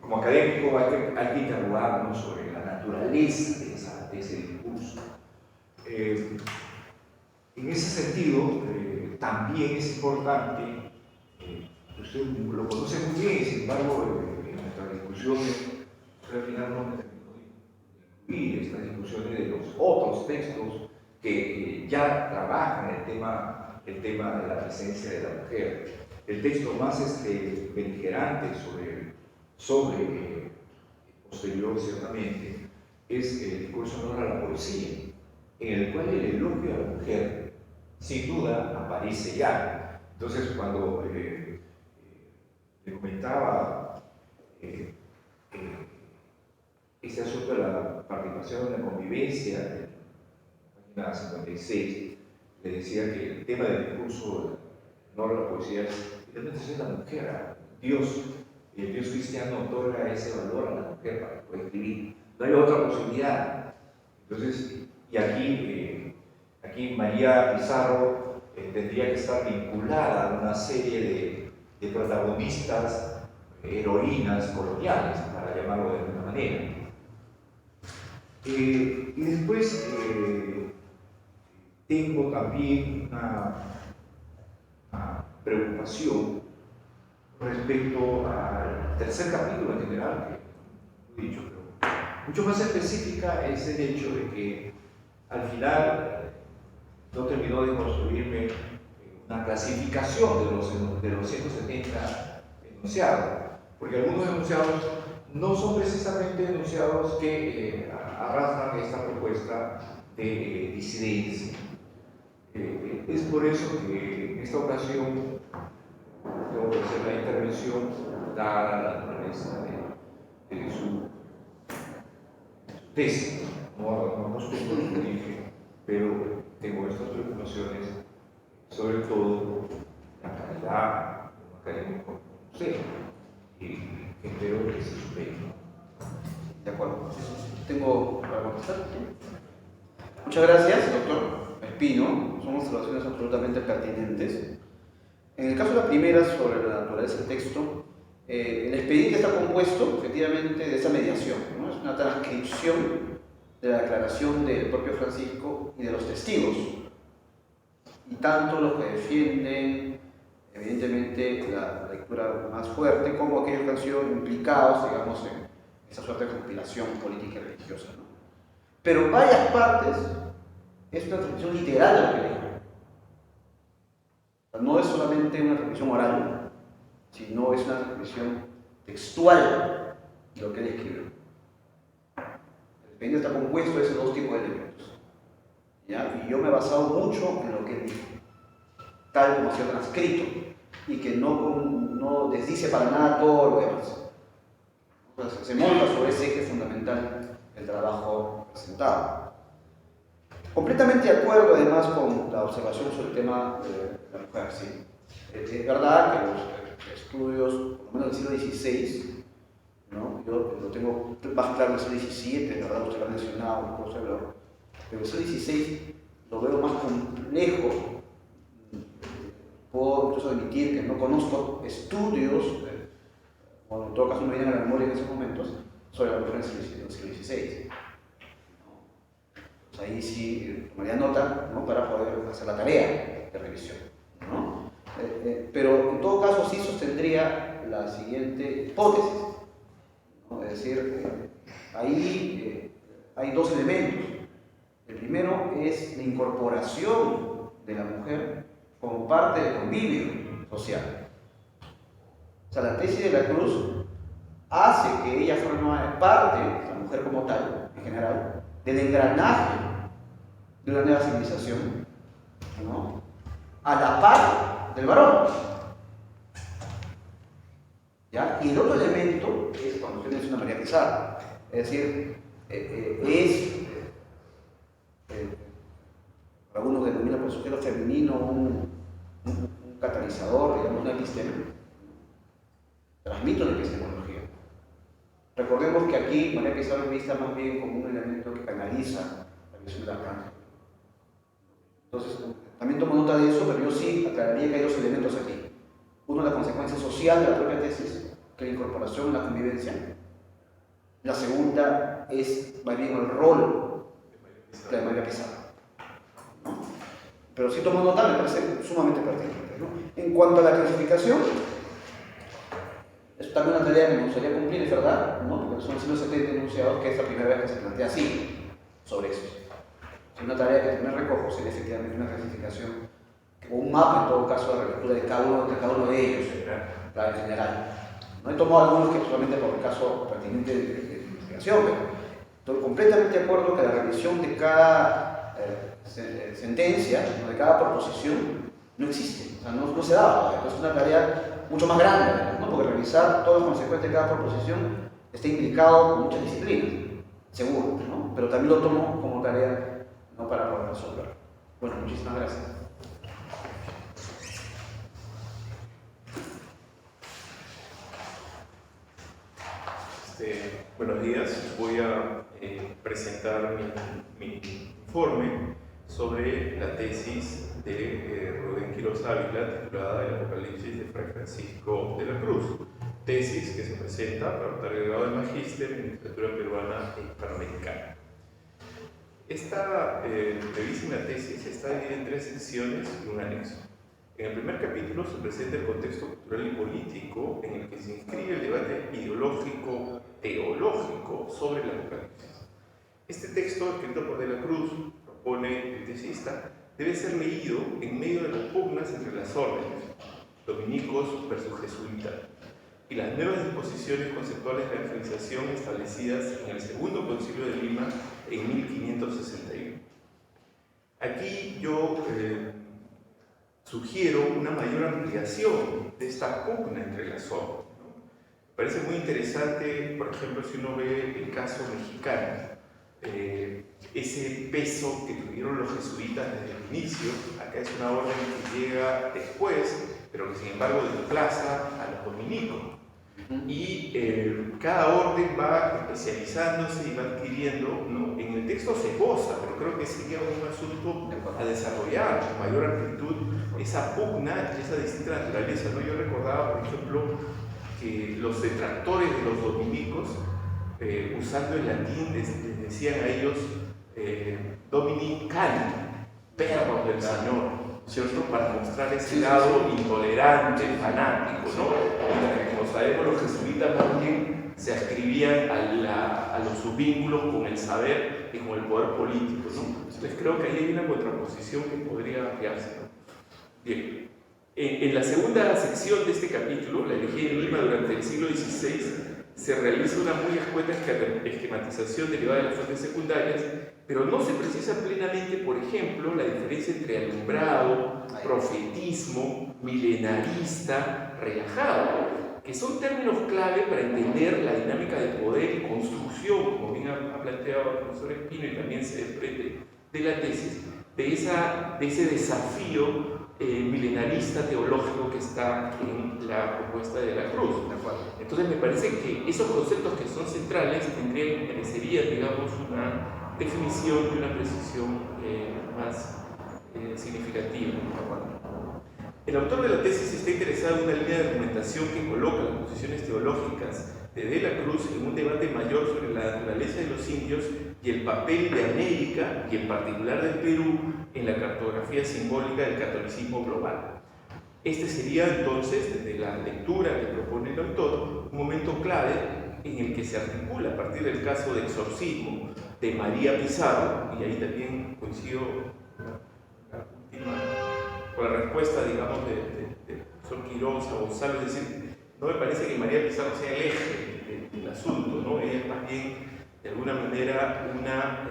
C: como académico hay que interrogarnos sobre la naturaleza de ese discurso. En ese sentido, también es importante, usted lo conoce muy bien, sin embargo, en nuestras discusiones, al final no me terminó de incluir estas discusiones de los otros textos que ya trabajan el tema de la presencia de la mujer. El texto más beligerante posterior, ciertamente, es el discurso en honor a la poesía, en el cual el elogio a la mujer, sin duda, aparece ya. Entonces, cuando le comentaba este asunto de la participación en la convivencia, en la página 56, le decía que el tema del discurso en honor a la poesía es la mujer. El Dios cristiano otorga ese valor a la mujer para que pueda escribir. No hay otra posibilidad. Entonces, y aquí María Pizarro tendría que estar vinculada a una serie de protagonistas, heroínas coloniales, para llamarlo de alguna manera. Y después tengo también una preocupación respecto al tercer capítulo en general, que he dicho, pero mucho más específica es el hecho de que al final no terminó de construirme una clasificación de los 170 enunciados, porque algunos enunciados no son precisamente enunciados que arrastran esta propuesta de disidencia. Es por eso que en esta ocasión tengo que hacer la intervención dada la naturaleza de su tesis. No estoy por el origen, pero tengo estas preocupaciones, sobre todo la calidad como académico, no sé, y espero que se supere.
B: De acuerdo. Tengo para contestar. Muchas gracias, doctor Espino. Son observaciones absolutamente pertinentes. En el caso de la primera, sobre la naturaleza del texto, el expediente está compuesto efectivamente de esa mediación, ¿no? Es una transcripción de la declaración del propio Francisco y de los testigos. Y tanto los que defienden, evidentemente, la lectura más fuerte, como aquellos que han sido implicados, digamos, en esa suerte de conspiración política y religiosa, ¿no? Pero en varias partes es una transcripción literal de lo que leí. No es solamente una transcripción oral, sino es una transcripción textual de lo que él escribió. El expediente está compuesto de esos dos tipos de elementos, ¿ya? Y yo me he basado mucho en lo que él dijo, tal como ha sido transcrito, y que no no desdice para nada todo lo demás. Entonces, se monta sobre ese eje fundamental el trabajo presentado. Completamente de acuerdo además con la observación sobre el tema de la mujer. Sí. Es verdad que los estudios, por lo menos del siglo XVI, ¿no? Yo lo tengo más claro en el siglo XVII, ¿verdad? Usted lo ha mencionado, por ejemplo, pero el siglo XVI lo veo más complejo. Puedo incluso admitir que no conozco estudios, bueno, en todo caso me vienen a la memoria en esos momentos, sobre la mujer en el siglo XVI. Pues ahí sí tomaría nota, ¿no? Para poder hacer la tarea de revisión, ¿no? Pero en todo caso sí sostendría la siguiente hipótesis, ¿no? Es decir, ahí hay dos elementos. El primero es la incorporación de la mujer como parte del convivio social. O sea, la tesis de la Cruz hace que ella forme parte, la mujer como tal, en general, del engranaje de una nueva civilización, ¿no? A la par del varón. ¿Ya? Y el otro elemento es cuando usted menciona María Quesada, es decir, algunos denominan por sujeto femenino un catalizador, digamos, una episteme. Transmite una epistemología. Recordemos que aquí María Quesada es vista más bien como un elemento que canaliza la visión de Arcángel. Entonces, también tomo nota de eso, pero yo sí aclararía que hay dos elementos aquí. Uno, la consecuencia social de la propia tesis, que es la incorporación en la convivencia. La segunda es más bien el rol de María Quesada. ¿No? Pero sí tomo nota, me parece sumamente pertinente, ¿no? En cuanto a la clasificación, es también una tarea que me gustaría cumplir, es verdad, ¿no? Porque son 170 enunciados que es la primera vez que se plantea así sobre eso. Es una tarea que también recojo, sería efectivamente una clasificación o un mapa en todo caso de la lectura de cada uno de ellos, en general. No he tomado algunos que solamente por el caso pertinente de investigación, pero estoy completamente de acuerdo que la revisión de cada sentencia, ¿no? De cada proposición, no existe, o sea, no se da. Es una tarea mucho más grande, ¿no? Porque revisar todas las consecuencias de cada proposición está implicado con muchas disciplinas, seguro, ¿no? Pero también lo tomo como tarea, ¿no? Para poder resolver. Bueno, muchísimas gracias.
C: Buenos días, voy a presentar mi informe sobre la tesis de Rubén Quiroz Ávila titulada El Apocalipsis de Fray Francisco de la Cruz, tesis que se presenta para optar el grado de magíster en literatura peruana e hispanoamericana. Esta brevísima tesis está dividida en 3 secciones y un anexo. En el primer capítulo se presenta el contexto cultural y político en el que se inscribe el debate ideológico-teológico sobre el Apocalipsis. Este texto, escrito por De la Cruz, propone el tesista, debe ser leído en medio de las pugnas entre las órdenes, dominicos versus jesuitas, y las nuevas disposiciones conceptuales de evangelización establecidas en el Segundo Concilio de Lima en 1561. Aquí yo sugiero una mayor ampliación de esta pugna entre las órdenes, ¿no? Me parece muy interesante, por ejemplo, si uno ve el caso mexicano, ese peso que tuvieron los jesuitas desde el inicio. Acá es una orden que llega después, pero que sin embargo desplaza a los dominicos. Y cada orden va especializándose y va adquiriendo, ¿no? En el texto se esboza, pero creo que sería un asunto a desarrollar con mayor amplitud esa pugna, esa distinta naturaleza, ¿no? Yo recordaba, por ejemplo, que los detractores de los dominicos, usando el latín, les decían a ellos Dominicani, perros del Señor, ¿cierto? Para mostrar ese lado intolerante, fanático, ¿no? Mientras que, como sabemos, los jesuitas más bien se ascribían a los subvínculos con el saber y con el poder político, ¿no? Entonces creo que ahí hay una contraposición que podría ampliarse, ¿no? Bien, en la segunda sección de este capítulo, la elegía en Lima durante el siglo XVI, se realiza una muy escueta esquematización derivada de las fuentes secundarias, pero no se precisa plenamente, por ejemplo, la diferencia entre alumbrado, profetismo,
D: milenarista, relajado, que son términos clave para entender la dinámica de poder y construcción, como bien ha planteado el profesor Espino y también se desprende de la tesis, de ese desafío milenarista teológico que está en la propuesta de la Cruz. Entonces me parece que esos conceptos que son centrales merecerían, digamos, una definición y una precisión más significativa. El autor de la tesis está interesado en una línea de argumentación que coloca las posiciones teológicas de la Cruz en un debate mayor sobre la naturaleza de los indios y el papel de América, y en particular del Perú, en la cartografía simbólica del catolicismo global. Este sería entonces, desde la lectura que propone el autor, un momento clave en el que se articula a partir del caso de exorcismo de María Pizarro, y ahí también coincido con la respuesta, digamos, de profesor Quiroz a Gonzalo, es decir, no me parece que María Pizarro sea el eje del asunto, ¿no? Ella es más bien, de alguna manera, una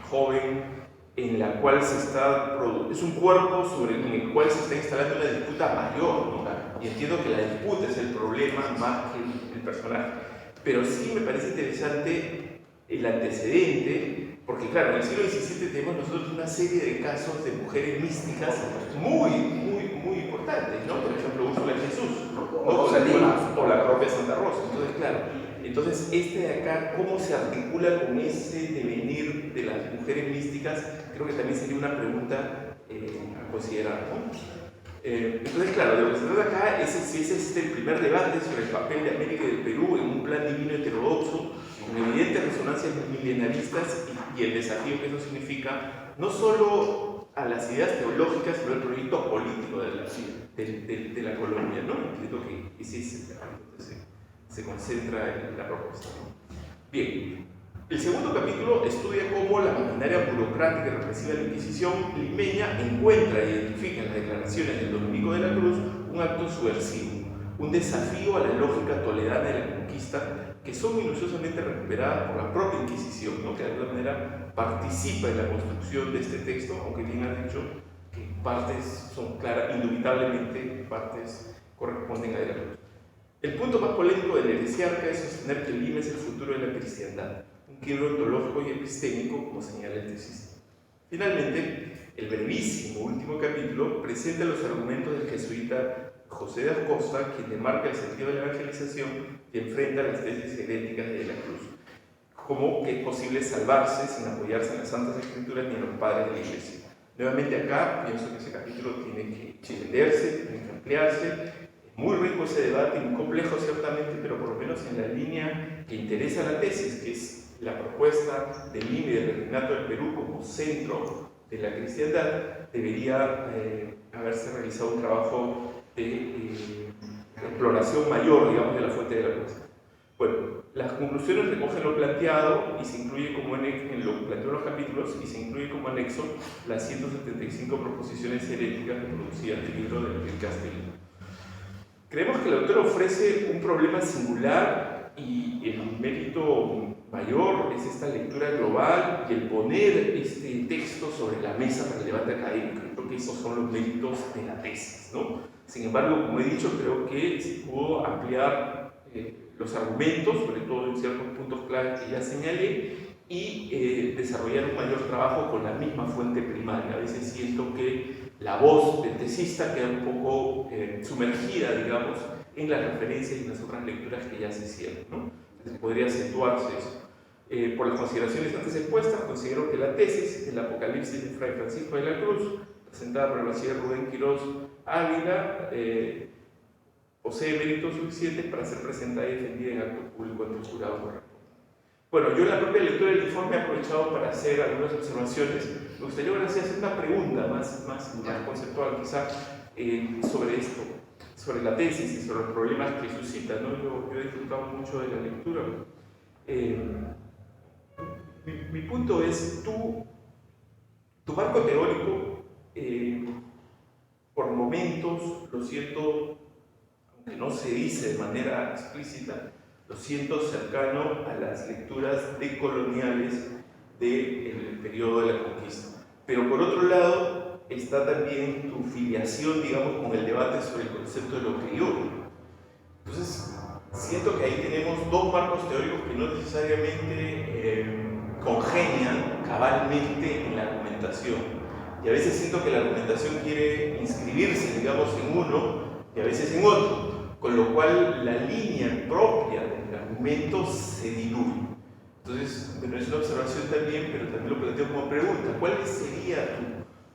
D: joven en la cual es un cuerpo en el cual se está instalando una disputa mayor, ¿no? Y entiendo que la disputa es el problema más que el personaje. Pero sí me parece interesante el antecedente, porque claro, en el siglo XVII tenemos nosotros una serie de casos de mujeres místicas muy importantes, ¿no? Por ejemplo, Úrsula de Jesús, ¿no? O la propia Santa Rosa. Entonces, claro, de acá, ¿cómo se articula con ese devenir de las mujeres místicas? Creo que también sería una pregunta a considerar, ¿no? Entonces, claro, de lo que se trata acá es si ese es el primer debate sobre el papel de América y del Perú en un plan divino heterodoxo, con evidentes resonancias milenaristas y el desafío que eso significa, no solo a las ideas teológicas, sino al proyecto político de la colonia, ¿no? Entiendo que ese es el entonces se concentra en la propuesta, ¿no? Bien, el segundo capítulo estudia cómo la maquinaria burocrática y represiva de la Inquisición limeña encuentra e identifica en las declaraciones del Dominico de la Cruz un acto subversivo, un desafío a la lógica toledana de la conquista, que son minuciosamente recuperadas por la propia Inquisición, ¿no? Que de alguna manera participa en la construcción de este texto, aunque bien han dicho que partes son claras, indubitablemente partes corresponden a de la Cruz. El punto más polémico del heresiarca es sostener que Lima es el futuro de la cristiandad, un quiebro ontológico y epistémico, como señala el tesista. Finalmente, el brevísimo último capítulo presenta los argumentos del jesuita José de Acosta, quien demarca el sentido de la evangelización y enfrenta las tesis heréticas de la Cruz, como que es posible salvarse sin apoyarse en las Santas Escrituras ni en los padres de la Iglesia. Nuevamente acá, pienso que ese capítulo tiene que extenderse, tiene que ampliarse. Muy rico ese debate, muy complejo ciertamente, pero por lo menos en la línea que interesa a la tesis, que es la propuesta de Lima y del Virreinato del Perú como centro de la cristiandad, debería haberse realizado un trabajo de exploración mayor, digamos, de la fuente de la cosa. Bueno, las conclusiones recogen lo planteado y se incluye como en lo planteado en los capítulos y se incluye como anexo las 175 proposiciones heréticas reproducidas en el libro del Castellano. Creemos que el autor ofrece un problema singular y el mérito mayor es esta lectura global y el poner este texto sobre la mesa para el debate académico. Creo que esos son los méritos de la tesis, ¿no? Sin embargo, como he dicho, creo que se pudo ampliar los argumentos, sobre todo en ciertos puntos claves que ya señalé, y desarrollar un mayor trabajo con la misma fuente primaria. A veces siento que la voz del tesista queda un poco sumergida, digamos, en las referencias y en las otras lecturas que ya se hicieron, ¿no? Entonces podría acentuarse eso. Por las consideraciones antes expuestas, considero que la tesis del Apocalipsis de Fray Francisco de la Cruz, presentada por el bachiller Rubén Quiroz Ávila, posee méritos suficientes para ser presentada y defendida en acto público ante el jurado correspondiente. Bueno, yo en la propia lectura del informe he aprovechado para hacer algunas observaciones. Me gustaría ahora sí hacer una pregunta más conceptual, quizás, sobre esto, sobre la tesis y sobre los problemas que suscita, ¿no? Yo he disfrutado mucho de la lectura. Mi punto es, tu marco teórico, por momentos, lo siento, aunque no se dice de manera explícita, lo siento cercano a las lecturas decoloniales del periodo de la conquista. Pero por otro lado, está también tu filiación, digamos, con el debate sobre el concepto de lo criollo. Entonces, siento que ahí tenemos dos marcos teóricos que no necesariamente congenian cabalmente en la argumentación. Y a veces siento que la argumentación quiere inscribirse, digamos, en uno y a veces en otro, con lo cual la línea propia del argumento se diluye. Entonces, bueno, es una observación también, pero también lo planteo como pregunta. ¿Cuál sería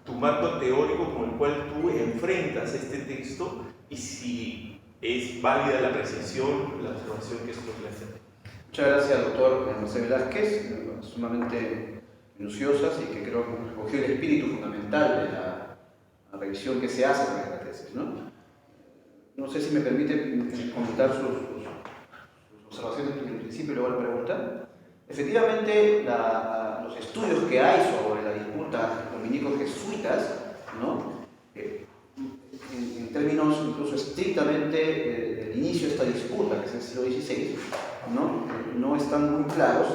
D: tu marco teórico con el cual tú enfrentas este texto y si es válida la apreciación, la observación que esto plantea?
B: Muchas gracias, doctor José Velázquez, sumamente minuciosas y que creo que recogió el espíritu fundamental de la revisión que se hace de la tesis, ¿no? No sé si me permite comentar sus observaciones en principio y luego la pregunta. Efectivamente, los estudios que hay sobre la disputa dominicos-jesuitas, ¿no? En términos incluso estrictamente del inicio de esta disputa, que es el siglo XVI, no están muy claros,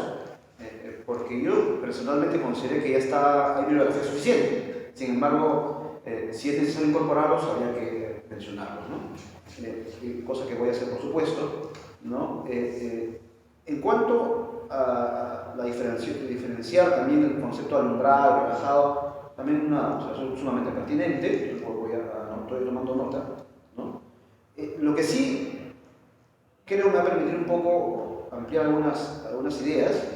B: porque yo personalmente consideré que ya hay bibliografía suficiente. Sin embargo, si es necesario incorporarlos, habría que mencionarlos, ¿no? Cosa que voy a hacer, por supuesto, ¿no? En cuanto a diferenciar también el concepto de alumbrado, relajado, también una observación sumamente pertinente, estoy tomando nota, ¿no? Lo que sí creo me va a permitir un poco ampliar algunas ideas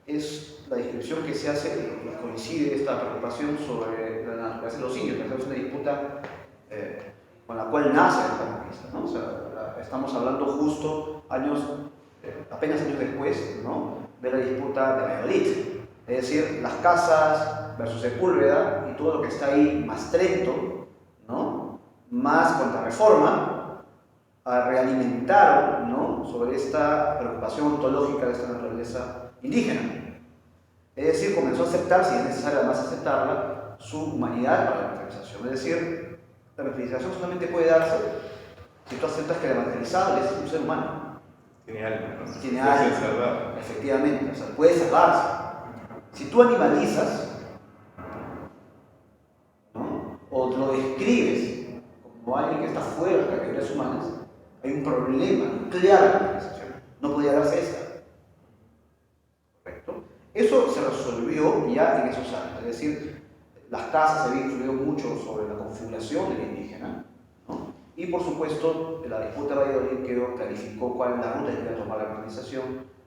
B: es la descripción que se hace, y coincide esta preocupación sobre la naturaleza de los indios, que es una disputa con la cual nace la conquista, ¿no? O sea, estamos hablando justo apenas años después, ¿no?, de la disputa de Valladolid. Es decir, las casas versus Sepúlveda y todo lo que está ahí, más Trento, ¿no?, más Contrarreforma, realimentaron, ¿no?, sobre esta preocupación ontológica de esta naturaleza indígena. Es decir, comenzó a aceptar, si es necesario además aceptarla, su humanidad para la materialización. Es decir, la materialización solamente puede darse si tú aceptas que la materializable es un ser humano.
D: Tiene alma, ¿no?
B: Tiene alma, efectivamente, o sea, puede salvarse. Si tú animalizas, ¿no?, o lo describes como alguien que está fuera de las categorías humanas, hay un problema nuclear en la organización. No podía darse esta. ¿Correcto? Eso se resolvió ya en esos años. Es decir, las casas se habían influido mucho sobre la configuración del indígena, ¿no? Y por supuesto, la disputa de Valladolid clarificó cuál es la ruta que iba a tomar la organización,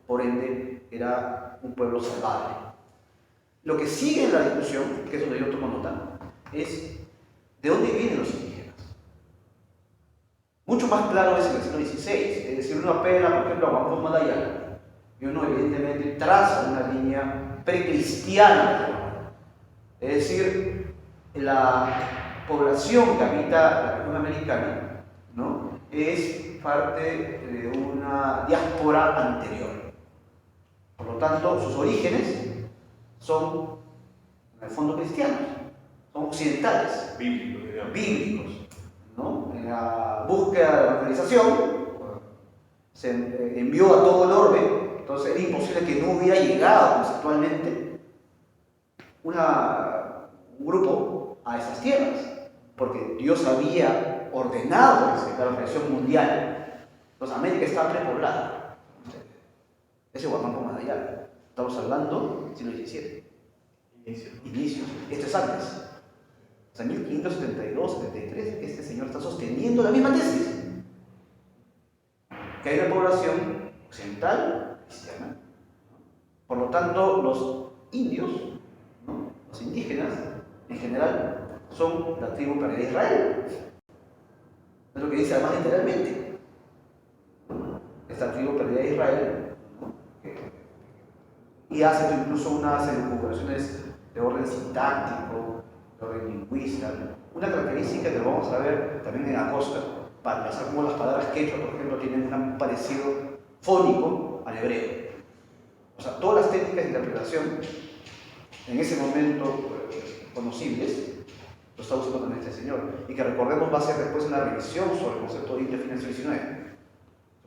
B: por ende, era un pueblo salvable. Lo que sigue en la discusión, que es donde yo tomo nota, es ¿de dónde vienen los indígenas? Mucho más claro es en el siglo XVI, es decir, uno apela, por ejemplo, a Juan Ponce Madayala, y uno evidentemente traza una línea precristiana, es decir, la población que habita la región americana, ¿no?, es parte de una diáspora anterior. Por lo tanto, sus orígenes son, en el fondo, cristianos, son occidentales, bíblicos, ¿no? En la búsqueda de la evangelización se envió a todo el orbe, entonces era imposible que no hubiera llegado conceptualmente un grupo a esas tierras, porque Dios había ordenado la organización mundial. Entonces América está prepoblada. Ese Juan Ponce Madayala. Estamos hablando del siglo XVII. Inicios. Esto es antes. O sea, en 1572, 73, este señor está sosteniendo la misma tesis. Que hay una población occidental cristiana. Por lo tanto, los indios, ¿no?, los indígenas, en general, son la tribu perdida de Israel. Es lo que dice además literalmente. Esta tribu perdida de Israel, ¿no?, y hace incluso unas elucubraciones de orden sintáctico, de orden lingüista. Una característica que lo vamos a ver también en Acosta, para pensar cómo las palabras quechua, por ejemplo, tienen un parecido fónico al hebreo. O sea, todas las técnicas de interpretación en ese momento conocibles lo está usando también este señor, y que recordemos va a ser después una revisión sobre el concepto de índole financiero 19.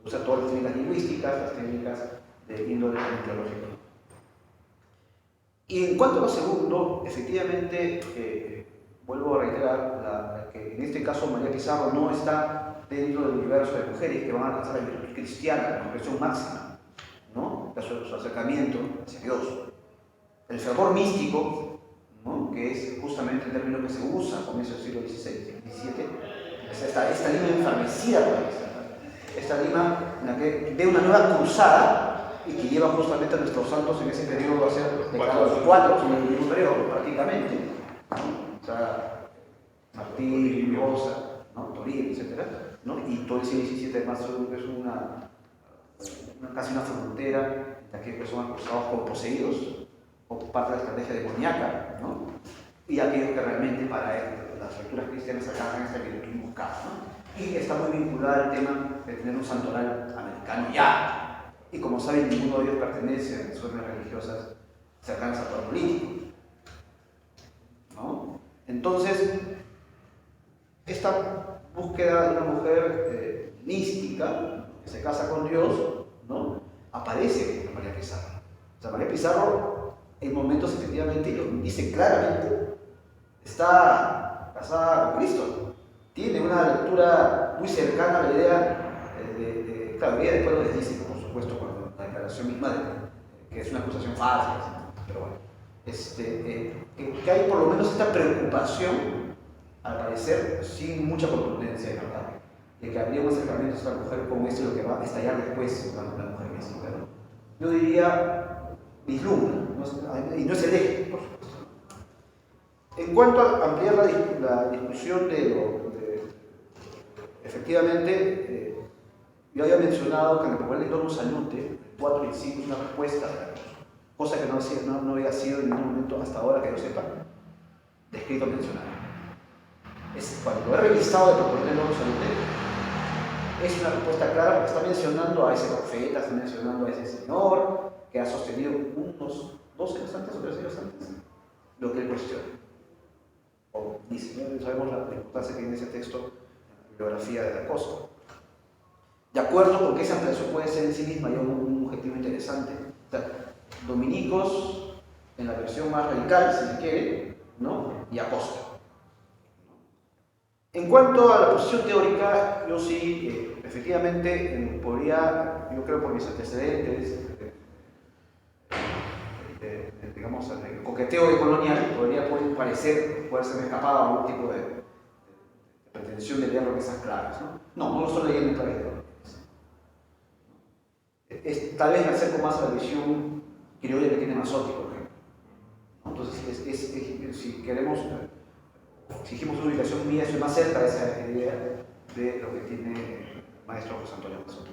B: Se usa todas las técnicas lingüísticas, las técnicas de índole teológico. Y en cuanto a lo segundo, efectivamente vuelvo a reiterar que en este caso María Pizarro no está dentro del universo de mujeres que van a alcanzar la virtud cristiana, la conversión máxima, ¿no? Su acercamiento hacia Dios. El fervor místico, ¿no? Que es justamente el término que se usa a comienzos del siglo XVI, XVII, es esta lima enfermecida por la Iglesia, esta lima en la que ve una nueva cruzada y que lleva justamente a nuestros santos en ese periodo a ser de cada los cuatro, en el mismo periodo prácticamente, ¿no? O sea, Martín, Rosa, ¿no? Toril, etc., ¿no? Y todo el siglo XVII además es casi una frontera en la que hay personas acusadas como poseídos o parte de la estrategia demoníaca, ¿no? Y aquellos que realmente para él, las lecturas cristianas acaban esta virtud buscada, ¿no? Y está muy vinculada al tema de tener un santoral americano ya. Y como saben, ninguno de ellos pertenece a las órdenes religiosas cercanas al poder político, ¿no? Entonces, esta búsqueda de una mujer mística que se casa con Dios, ¿no? Aparece en María Pizarro. O sea, María Pizarro en momentos efectivamente, y lo dice claramente, está casada con Cristo. Tiene una lectura muy cercana a la idea claro, ella después lo dice, por supuesto, con la declaración misma de que es una acusación falsa, pero bueno, que hay por lo menos esta preocupación, al parecer, sin mucha contundencia, ¿verdad? De que habría un acercamiento a esta mujer como lo que va a estallar después cuando la mujer mística, ¿no? Yo diría, vislumbra, y no es el eje, por supuesto. En cuanto a ampliar la discusión efectivamente, yo había mencionado que en el papel de Dono Salute, el 4 y el 5 es una respuesta, cosa que no había sido en ningún momento hasta ahora que yo sepa, descrito o mencionado. Cuando lo he revisado el papel de Dono Salute, es una respuesta clara porque está mencionando a ese profeta, está mencionando a ese señor que ha sostenido unos 2 años antes o 3 años antes lo que él cuestiona. O dice, ¿no? Sabemos la importancia que tiene ese texto en la bibliografía de la Costa. De acuerdo con que esa ampliación puede ser en sí misma ya un objetivo interesante. O sea, dominicos en la versión más radical, si se quiere, ¿no? Y Acosta. En cuanto a la posición teórica, yo sí, efectivamente, podría, yo creo por mis antecedentes, digamos, el coqueteo de colonial, podría serme escapado a algún tipo de pretensión de leerlo en esas claves, ¿no? No lo estoy leyendo en clave teológicas. Tal vez me acerco más a la visión criolla que tiene Mazzotti, por ejemplo, ¿no? Entonces, si queremos... Si dijimos una ubicación mía, estoy más cerca de esa idea de lo que tiene el maestro José Antonio Mazzotti.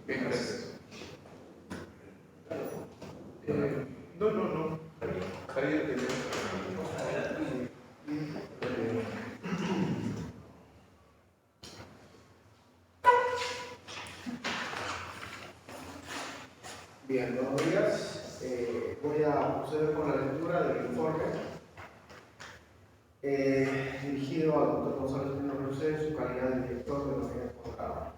D: Bien, gracias. No. Javier,
E: Bien, buenos días. Voy a proceder con la lectura del informe dirigido al doctor González Pino Rosé en su calidad de director de la Universidad de Posgrado.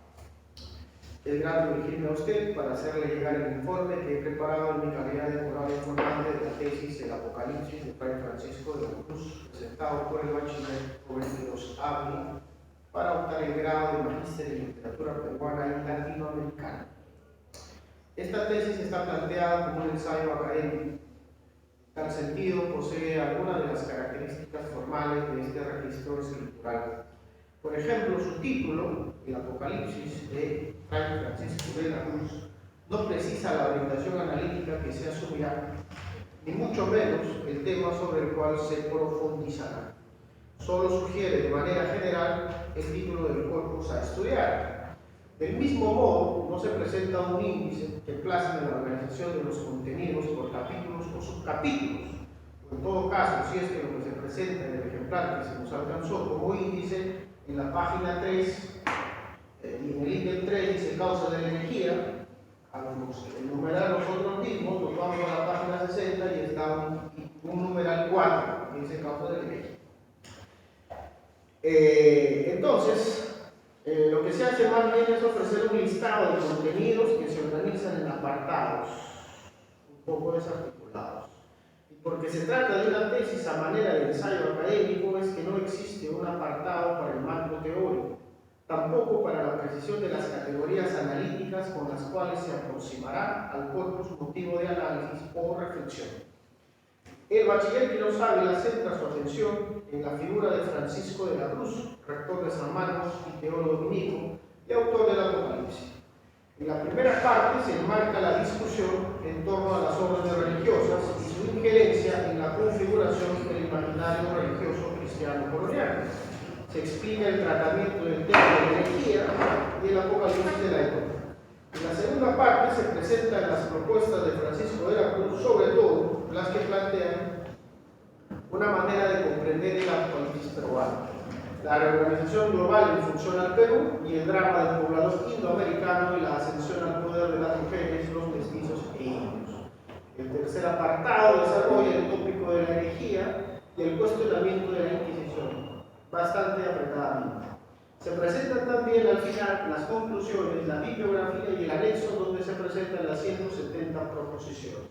E: Es grato dirigirme a usted para hacerle llegar el informe que he preparado en mi calidad de jurado informante de la tesis El Apocalipsis de Fray Francisco de la Cruz, presentado por el bachiller Juventus Ávila para optar el grado de Magíster en Literatura Peruana y Latinoamericana. Esta tesis está planteada como un ensayo académico. En tal sentido, posee algunas de las características formales de este registro escritural. Por ejemplo, su título, El Apocalipsis de Fray Francisco de la Cruz, no precisa la orientación analítica que se asumirá, ni mucho menos el tema sobre el cual se profundizará. Solo sugiere de manera general el título del corpus a estudiar. Del mismo modo, no se presenta un índice que plasme la organización de los contenidos por capítulos o subcapítulos. O en todo caso, si es que lo que se presenta en el ejemplar que se nos alcanzó como índice, en la página 3, y en el ítem 3 dice causa de la herejía, al enumerar nosotros mismos, nos vamos a la página 60 y está un numeral 4, que dice causa de la herejía. Entonces, lo que se hace más bien es ofrecer un listado de contenidos que se organizan en apartados, un poco desarticulados. Y porque se trata de una tesis a manera de ensayo académico, es que no existe un apartado para el marco teórico, tampoco para la precisión de las categorías analíticas con las cuales se aproximará al corpus motivo de análisis o reflexión. El bachiller Quiroz Ávila centra su atención en la figura de Francisco de la Cruz, rector de San Marcos y teólogo dominico y autor del Apocalipsis. En la primera parte se enmarca la discusión en torno a las órdenes religiosas y su injerencia en la configuración del imaginario religioso cristiano colonial. Se explica el tratamiento del tema de la energía y el Apocalipsis de la época. En la segunda parte se presentan las propuestas de Francisco de la Cruz, sobre todo las que plantean una manera de comprender el Apocalipsis peruano, la reorganización global en función al Perú y el drama del poblador indoamericano y la ascensión al poder de las mujeres, los mestizos e indios. El tercer apartado desarrolla el tópico de la herejía y el cuestionamiento de la Inquisición, bastante apretadamente. Se presentan también al final las conclusiones, la bibliografía y el anexo donde se presentan las 170 proposiciones.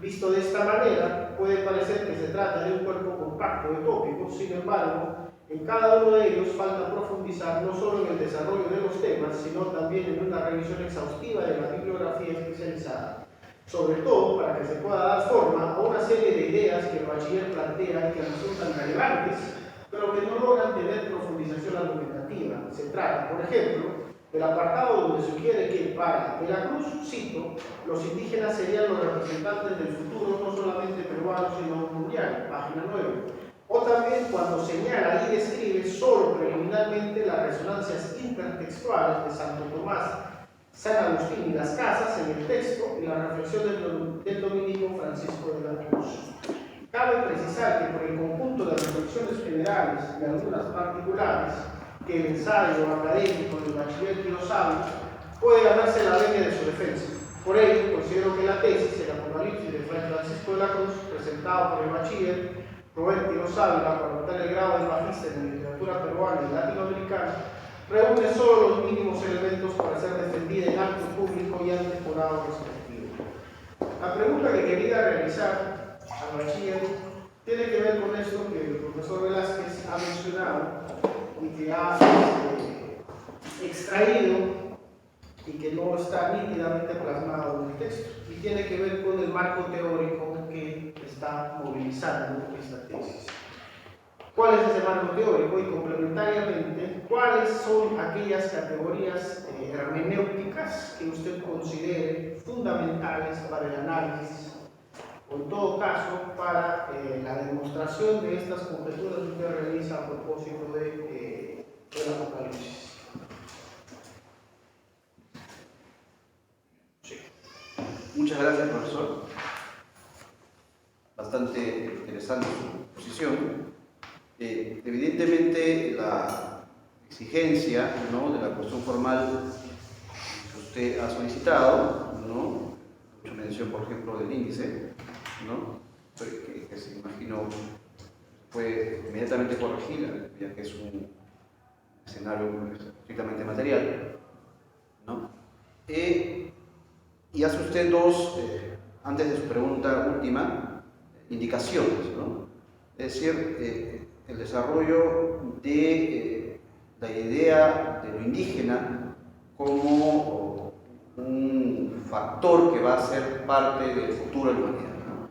E: Visto de esta manera, puede parecer que se trata de un cuerpo compacto de tópicos, sin embargo, en cada uno de ellos falta profundizar no solo en el desarrollo de los temas, sino también en una revisión exhaustiva de la bibliografía especializada, sobre todo para que se pueda dar forma a una serie de ideas que el bachiller plantea y que resultan relevantes, pero que no logran tener profundización argumentativa. Se trata, por ejemplo, del apartado donde sugiere que para De la Cruz, cito, los indígenas serían los representantes del futuro no solamente peruano sino mundial, página 9. O también cuando señala y describe solo preliminarmente las resonancias intertextuales de Santo Tomás, San Agustín y las Casas en el texto y la reflexión del dominico Francisco de la Cruz. Cabe precisar que por el conjunto de reflexiones generales y algunas particulares, que el ensayo académico del bachiller Quiroz Ávila puede ganarse la venia de su defensa. Por ello, considero que la tesis, el Apocalipsis de Fray Francisco de la Cruz, presentado por el bachiller Rubén Quiroz Ávila para obtener el grado de magíster en literatura peruana y latinoamericana, reúne solo los mínimos elementos para ser defendida en acto público y ante jurado respectivo. La pregunta que quería realizar al bachiller tiene que ver con esto que el profesor Velázquez ha mencionado y que ha extraído y que no está nítidamente plasmado en el texto, y tiene que ver con el marco teórico que está movilizando esta tesis. ¿Cuál es ese marco teórico? Y complementariamente, ¿cuáles son aquellas categorías hermenéuticas que usted considere fundamentales para el análisis, o en todo caso para la demostración de estas conjeturas que usted realiza a propósito del Apocalipsis?
B: Sí. Muchas gracias, profesor. Bastante interesante su posición. Evidentemente, la exigencia, ¿no?, de la cuestión formal que usted ha solicitado, ¿no?, mucha mención, por ejemplo, del índice, ¿no?, que se imagino puede inmediatamente corregir, ya que es un escenario estrictamente material, ¿no? Y hace usted dos, antes de su pregunta última, indicaciones, ¿no? Es decir, el desarrollo de la idea de lo indígena como un factor que va a ser parte del futuro de la humanidad, ¿no?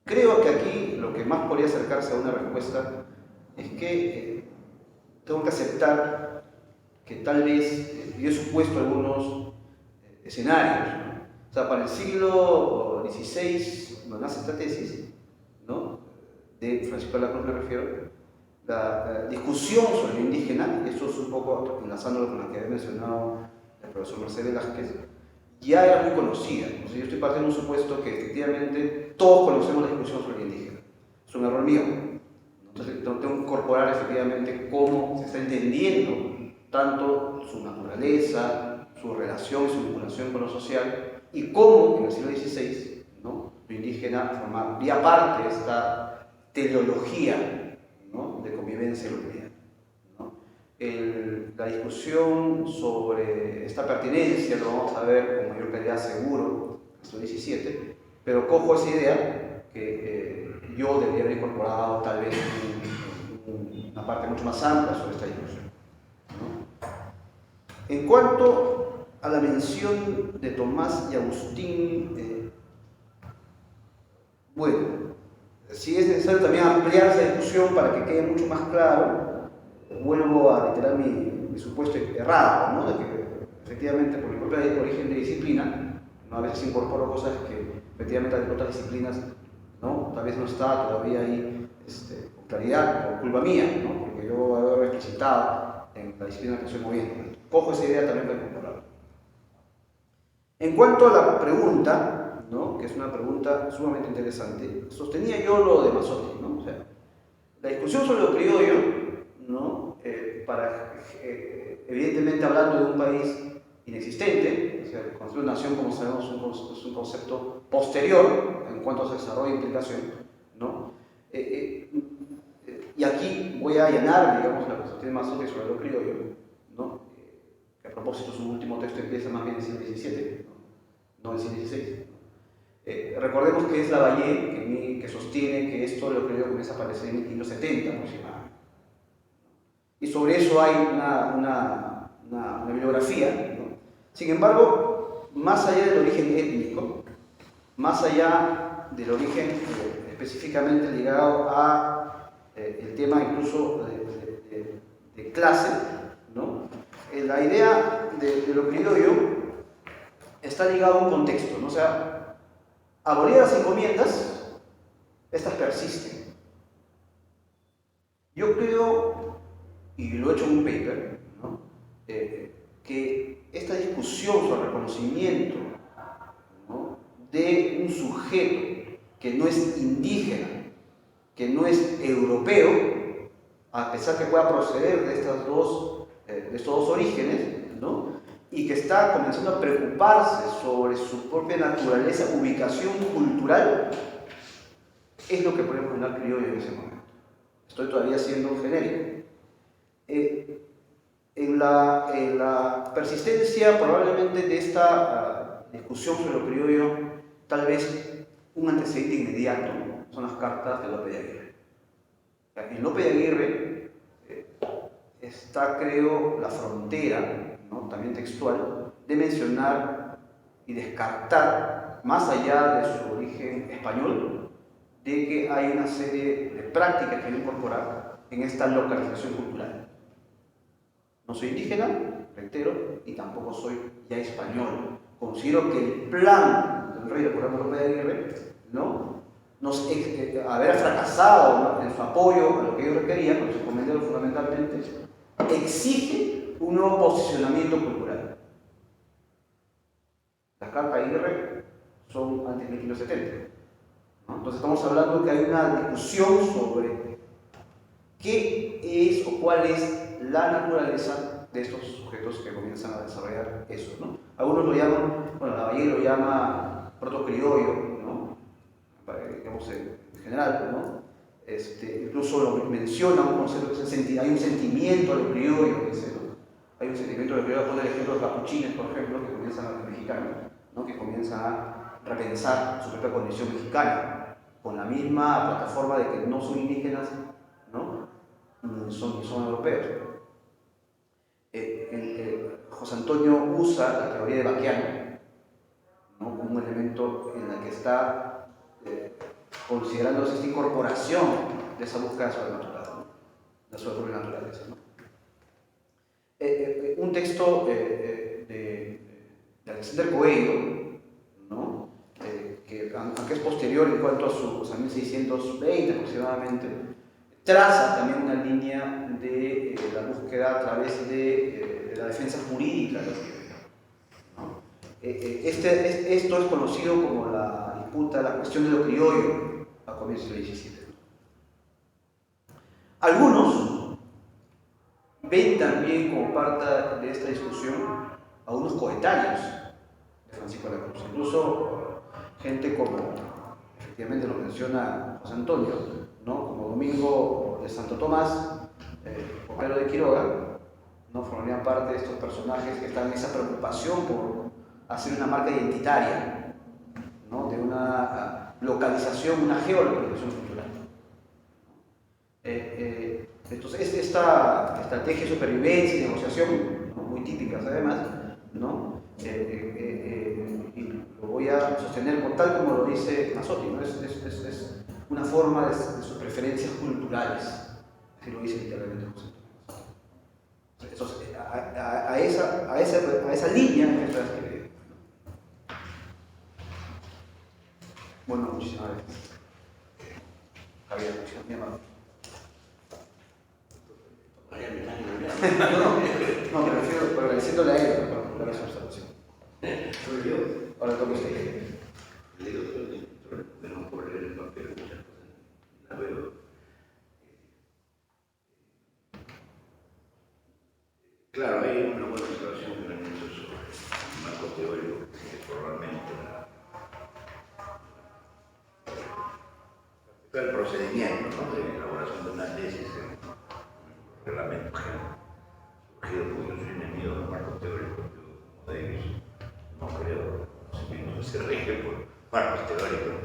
B: Creo que aquí lo que más podría acercarse a una respuesta es que tengo que aceptar que tal vez yo he supuesto algunos escenarios, ¿no? O sea, para el siglo XVI, cuando nace esta tesis, ¿no?, de Francisco de la Cruz me refiero, la discusión sobre lo indígena, y esto es un poco enlazándolo con lo que había mencionado el profesor Mercedes Velázquez, ya era muy conocida. Entonces, yo estoy partiendo de un supuesto que efectivamente todos conocemos la discusión sobre el indígena. Es un error mío. Entonces, tengo que incorporar efectivamente cómo se está entendiendo tanto su naturaleza, su relación, su vinculación con lo social, y cómo en el siglo XVI, ¿no?, lo indígena formaba parte de esta teleología, ¿no?, de convivencia y unidad, ¿no? La discusión sobre esta pertinencia lo vamos a ver con mayor claridad seguro siglo XVII, pero cojo esa idea que yo debería haber incorporado tal vez una parte mucho más amplia sobre esta discusión, ¿no? En cuanto a la mención de Tomás y Agustín, bueno, si es necesario también ampliar esa discusión para que quede mucho más claro, vuelvo a reiterar mi supuesto errado, ¿no? De que efectivamente por mi propio origen de disciplina, ¿no? A veces incorporo cosas que efectivamente en otras disciplinas, ¿no? Tal vez no está todavía ahí con claridad, por culpa mía, ¿no? Porque yo haber explicitado en la disciplina que estoy moviendo. Cojo esa idea también para incorporarla. En cuanto a la pregunta, ¿no? Que es una pregunta sumamente interesante, sostenía yo lo de Mazzotti, ¿no? O sea, la discusión sobre lo criollo, ¿no? Evidentemente hablando de un país inexistente, o sea, el concepto de nación, como sabemos, es un concepto posterior en cuanto a su desarrollo e implicación, ¿no? Y aquí voy a allanar, digamos, la cuestión de Mazzotti sobre lo criollo, ¿no? Que a propósito su último texto empieza más bien en el siglo XVII, no en el siglo XVI. Recordemos que es Lavallée que sostiene que esto de lo criollo comienza a aparecer en 1570 aproximadamente. Y sobre eso hay una bibliografía, ¿no? Sin embargo, más allá del origen étnico, más allá del origen específicamente ligado a el tema incluso de clase, ¿no? La idea de lo criollo está ligado a un contexto, ¿no? O sea, abolidas las encomiendas, estas persisten. Yo creo, y lo he hecho en un paper, ¿no? Que esta discusión sobre el reconocimiento, ¿no? De un sujeto que no es indígena, que no es europeo, a pesar que pueda proceder de estos dos orígenes, ¿no? Y que está comenzando a preocuparse sobre su propia naturaleza, ubicación cultural, es lo que podemos llamar criollo en ese momento. Estoy todavía siendo genérico. En la persistencia probablemente de esta discusión sobre lo criollo, tal vez un antecedente inmediato son las cartas de Lope de Aguirre. En Lope de Aguirre está, creo, la frontera, ¿no? También textual, de mencionar y descartar, más allá de su origen español, de que hay una serie de prácticas que hay que incorporar en esta localización cultural. No soy indígena, reitero, y tampoco soy ya español. Considero que el plan del rey de Lope de Aguirre, ¿no? Haber fracasado, ¿no? En su apoyo a lo que ellos requerían, con sus comentarios fundamentalmente, exige un nuevo posicionamiento cultural. Las cartas de Aguirre son antes de 1970, ¿no? Entonces estamos hablando de que hay una discusión sobre qué es o cuál es la naturaleza de estos sujetos que comienzan a desarrollar eso, ¿no? Algunos lo llaman, bueno, Lavallée lo llama proto-criollo, ¿no? Digamos en general, ¿no? Incluso lo menciona un concepto que hay un sentimiento del criollo, dice, ¿no? Hay un sentimiento del criollo, pone el ejemplo de los capuchines, por ejemplo, que comienzan a los mexicanos, ¿no? Que comienzan a repensar su propia condición mexicana, con la misma plataforma de que no son indígenas, ¿no? Son europeos. José Antonio usa la teoría de Baquiano, ¿no? Como un elemento en el que está considerándose esta incorporación de esa búsqueda sobrenatural, ¿no? De su propia naturaleza, ¿no? Un texto de Alexander Coelho, ¿no? Que aunque es posterior en cuanto a su 1620 aproximadamente, traza también una línea de la búsqueda a través de la defensa jurídica de los criollos, ¿no? Esto es conocido como la disputa, la cuestión de lo criollo a comienzos del XVII. Algunos ven también como parte de esta discusión a unos coetáneos de Francisco de la Cruz, incluso gente como, efectivamente lo menciona José Antonio, ¿no? Como Domingo de Santo Tomás o Pedro de Quiroga, ¿no? Formarían parte de estos personajes que están en esa preocupación por hacer una marca identitaria una localización, una geolocalización cultural. Entonces, esta estrategia de supervivencia y negociación, ¿no?, muy típicas además, ¿no? Y lo voy a sostener tal como lo dice Mazzotti, ¿no? Es una forma de sus preferencias culturales, así lo dice literalmente José. Entonces, a esa línea es que escribir. Bueno, muchísimas gracias. Javier, mi amado. No, me refiero, pero agradeciéndole a él por esa observación. Ahora toca usted.
A: Le digo, tenemos por leer el papel, muchas cosas la veo. Claro, hay una buena observación que me han hecho sobre el marco teórico, que probablemente el procedimiento, ¿no?, de elaboración de una tesis en un reglamento general, surgido porque yo soy enemigo del marco teórico, yo, como Davis, no creo que no se rige por marcos teóricos,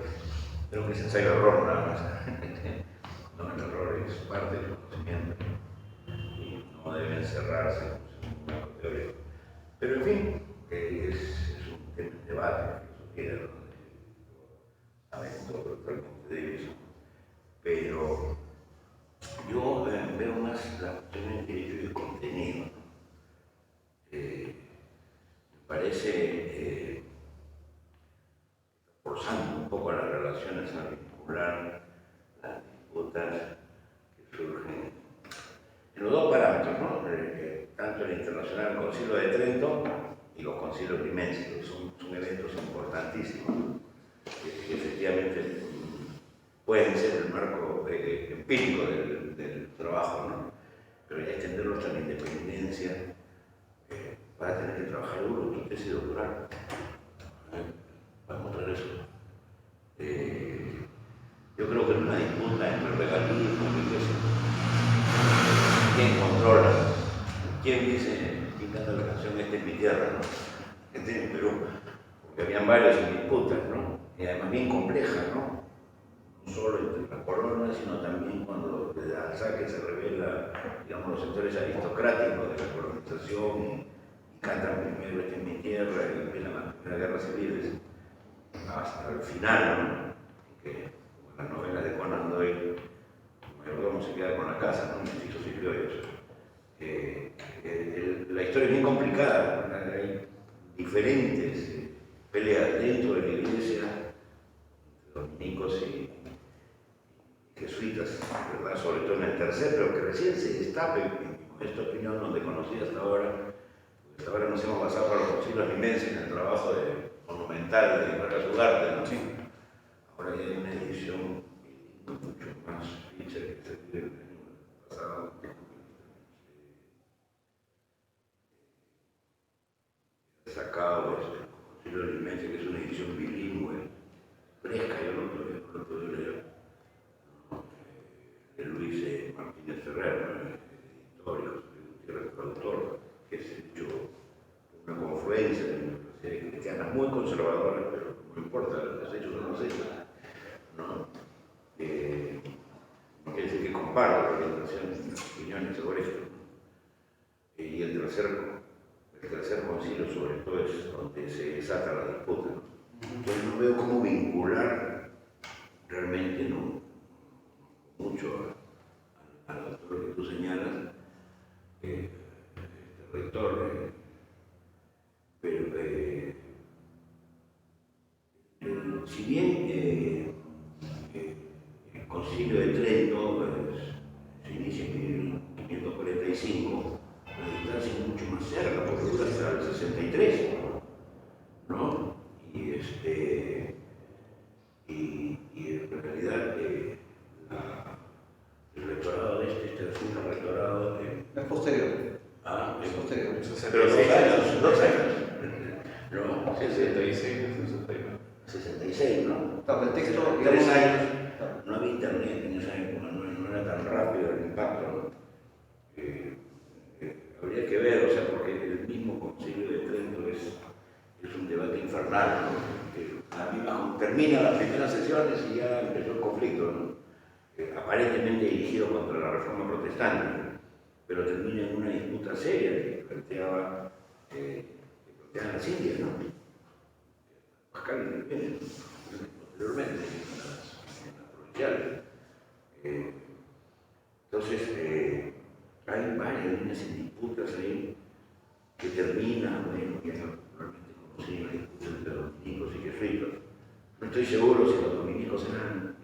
A: creo que es ensayo error nada más. No, el error es parte del conocimiento y no debe encerrarse en un marco teórico. Pero en fin, es un tema de debate, filosofía, donde saben todo totalmente de eso. Pero yo veo más la cuestión de derecho y contenido, ¿no? Me parece forzando un poco las relaciones a vincular las disputas que surgen en los dos parámetros, ¿no? Tanto el internacional Concilio de Trento y los concilios limenses, son eventos importantísimos, que efectivamente pueden ser el marco empírico del trabajo, ¿no? Pero hay que extenderlos a la independencia. Vas a tener que trabajar duro tu tesis doctoral. Vamos a mostrar eso. Yo creo que en una disputa entre el legalismo y la iglesia, ¿quién controla? ¿Quién dice, quién canta la canción "Esta es mi tierra", ¿no? Gente en Perú, porque habían varios en disputas, ¿no? Y además bien complejas, ¿no? No solo entre las colonias, sino también cuando desde Alsace se revela, digamos, los sectores aristocráticos de la colonización y cantan primero "Esta es mi tierra" y empiezan las primeras guerras civiles, hasta el final, ¿no? Que, como en las novelas de Conan Doyle, el mayordomo se queda con la casa, ¿no? Mestizos y criollos. La historia es bien complicada, hay diferentes peleas dentro de la iglesia, dominicos y jesuitas, ¿verdad?, sobre todo en el tercer, pero que recién se destape, con esta opinión donde conocí hasta ahora, porque hasta ahora nos hemos basado para los concilios limenses en el trabajo monumental de Vargas Ugarte, ¿no? Sí. Ahora ya hay una edición mucho más dicha que se dio el año pasado. Sacado el concilio limense, que es una edición bilingüe, fresca, yo no lo puedo leer, ¿no? De Luis Martínez Ferrer, editor, y José Gutiérrez, productor, que es hecho una confluencia de universidades cristianas muy conservadoras, pero no importa, los hechos son los hechos, ¿no? No quiere decir que comparo la orientación y las opiniones sobre esto, ¿no? Y el tercer concilio, sobre todo, es donde se desata la disputa, ¿no? Entonces no veo cómo vincular realmente, no mucho al autor que tú señalas, el rector, pero si bien el concilio de Trento se inicia en 1545, la distancia es mucho más cerca, porque dura hasta el 63, ¿no? Y en realidad el rectorado de este asunto, el rectorado
B: es posterior.
A: Es
B: posterior.
A: Pero 2 años. No, 66, ¿no?
B: Claro, el texto,
A: 3 años. No había internet en esa época, no era tan rápido el impacto, ¿no? Habría que ver, o sea, porque el mismo concilio de Trento es un debate infernal, ¿no? La misma, termina termina las primeras sesiones y ya empezó el conflicto, ¿no? Aparentemente dirigido contra la reforma protestante, pero termina en una disputa seria que planteaban las Indias, ¿no? Pascal interviene posteriormente en las provinciales. Entonces, hay varias líneas en disputas ahí que terminan, bueno, ya normalmente conocido la disputa entre dominicos y jesuitas. No estoy seguro si los dominicos eran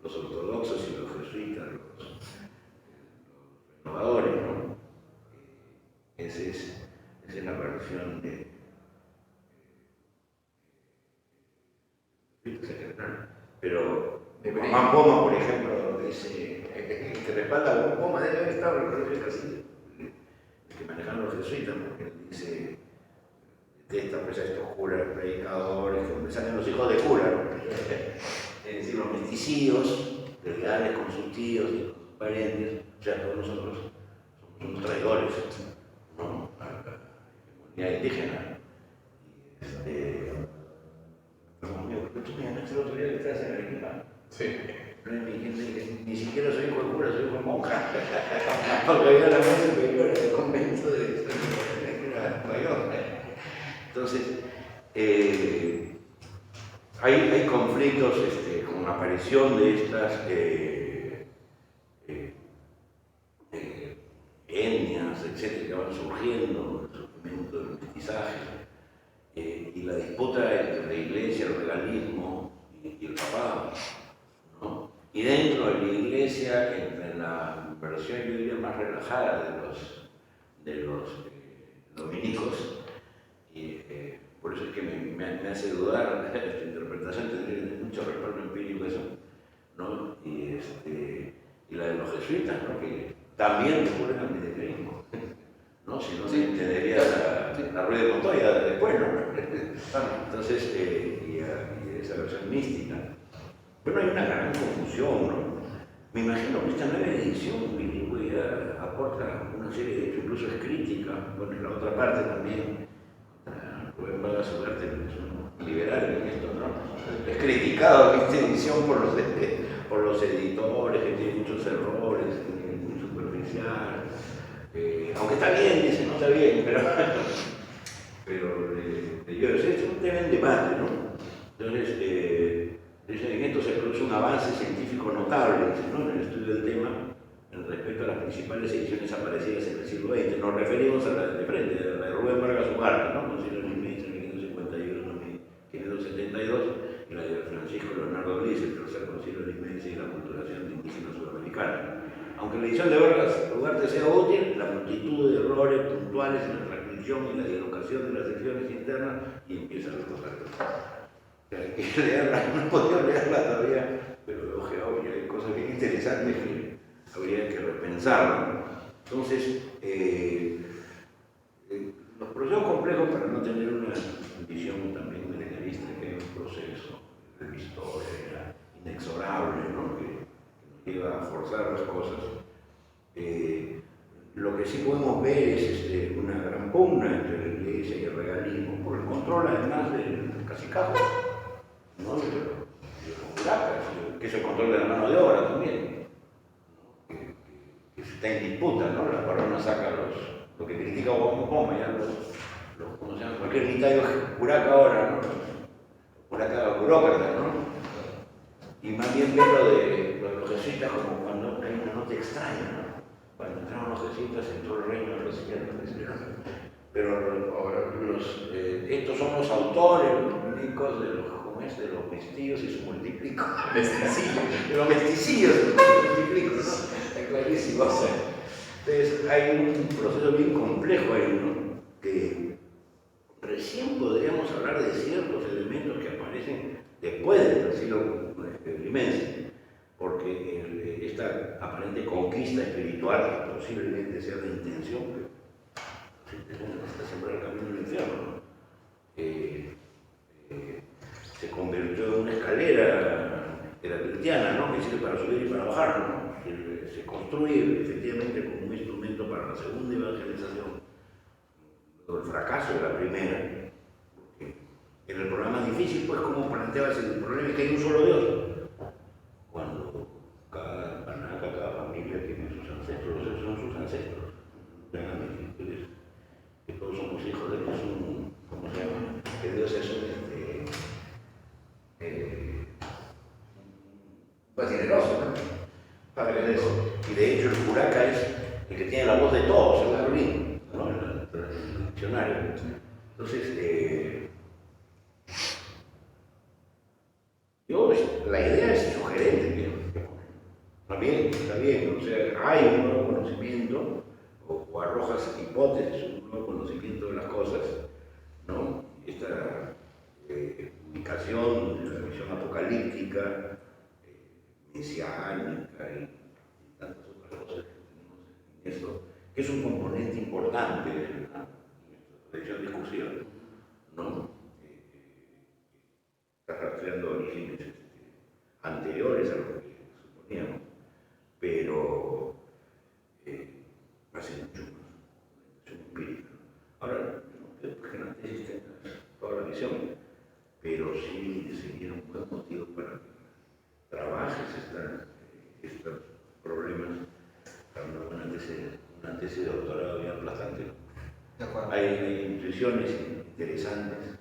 A: los ortodoxos y los jesuitas, los renovadores, ¿no? Esa es la versión de pero Juan Poma, por ejemplo, dice que respalda algún Poma debe haber estado en el colegio casi que manejan los jesuitas, porque él dice detesta pues a estos curas predicadores que me salen los hijos de cura, ¿no? Es decir, los mesticidos, legales con sus tíos y con sus parientes, o sea, todos nosotros somos unos traidores, ¿no? A la comunidad indígena. Tú me ganaste el otro día que estás en Arequipa. Sí. Ni siquiera soy hijo de cura, soy hijo de monja. Porque había la más superior del convento de mayor. Entonces, hay conflictos con la aparición de estas etnias, etcétera, que van surgiendo, el surgimiento del mestizaje. Y la disputa entre la iglesia, el legalismo y el papado, ¿no? Y dentro de la iglesia, entre la versión, yo diría, más relajada de los dominicos, y por eso es que me hace dudar esta interpretación, tendría mucho respaldo empírico eso, ¿no? Y la de los jesuitas, ¿no? Que también recurren al milenarismo, ¿no? Si no se entendería la rueda de Montoya después, ¿no? Entonces, y esa versión mística. Bueno, hay una gran confusión, ¿no? Me imagino que esta nueva edición bilingüe aporta una serie de hechos, incluso es crítica. Bueno, en la otra parte también, Rubén Vargas Ugarte, que son liberales en esto, ¿no? Es criticado esta edición por los editores, que tienen muchos errores, que es muy superficial. Aunque está bien, dice, no está bien, pero es un tema en debate, ¿no? Entonces, en esto se produce un avance científico notable, ¿no? En el estudio del tema, en respecto a las principales ediciones aparecidas en el siglo XX. Nos referimos a la de frente, a la de Rubén Vargas Ugarte, ¿no? Concilio de Nicea, 1551-1572, y la de Francisco Leonardo Bliss, el tercer concilio de Nicea y la culturación de indígenas sudamericanos. Aunque la edición de Vargas Ugarte sea útil, la multitud de errores puntuales en la transcripción y la dislocación de las secciones internas y empieza a recogerlo. Hay que leerla, no he podido leerla todavía, pero hay cosas bien interesantes que habría que repensar. Entonces, los procesos complejos, para no tener una visión también milenarista, que hay un proceso de la historia inexorable, ¿no? Que nos lleva a forzar las cosas. Lo que sí podemos ver es una gran pugna entre la iglesia y el regalismo, por el control además del cacicajo, ¿no? De los curacas, que es el control de la mano de obra también, ¿no? Que está en disputa, ¿no? La corona saca lo que critica Juan Poma, ya ¿cómo se llama? Cualquier unitario curaca ahora, ¿no? Curaca burócrata, ¿no? Y más bien ver lo de los jesuitas como cuando hay una nota extraña, ¿no? Cuando entraron los jesuitas entró el reino de los cielos, pero estos son los autores, los únicos de los mestillos y su multiplico. De los mesticillos y su multiplico, ¿no? Está clarísimo. Entonces hay un proceso bien complejo ahí, ¿no? Que recién podríamos hablar de ciertos elementos que aparecen después del siglo XI, porque esta aparente conquista espiritual, que posiblemente sea la intención, está sembrar el camino del infierno, ¿no? Se convirtió en una escalera cristiana, ¿no? Que sirve para subir y para bajar, ¿no? Se construye efectivamente como un instrumento para la segunda evangelización, el fracaso de la primera, porque en el programa difícil, pues, cómo planteabas el problema es que hay un solo Dios. Cuando cada panaca, cada familia tiene sus ancestros, esos son sus ancestros. Que todos somos hijos de Dios, ¿cómo se llama? Que Dios es un generoso, ¿no? Padre de eso. Y de hecho el curaca es el que tiene la voz de todos, según Carolín, ¿no? En el diccionario. Entonces, la idea es sugerente, está bien, o sea, hay un nuevo conocimiento, o arrojas hipótesis, un nuevo conocimiento de las cosas, ¿no? Esta ubicación de la visión apocalíptica, mesiánica y tantas otras cosas que tenemos en esto, que es un componente importante de nuestra tradición discursiva, ¿no? Está rastreando orígenes anteriores a lo que suponíamos, pero hace mucho más, una visión empírica. Ahora, no creo que la tesis tenga toda la visión, pero sí sería un buen motivo para que trabajes estos problemas para una tesis de doctorado bien aplastante.
B: De acuerdo.
A: Hay intuiciones interesantes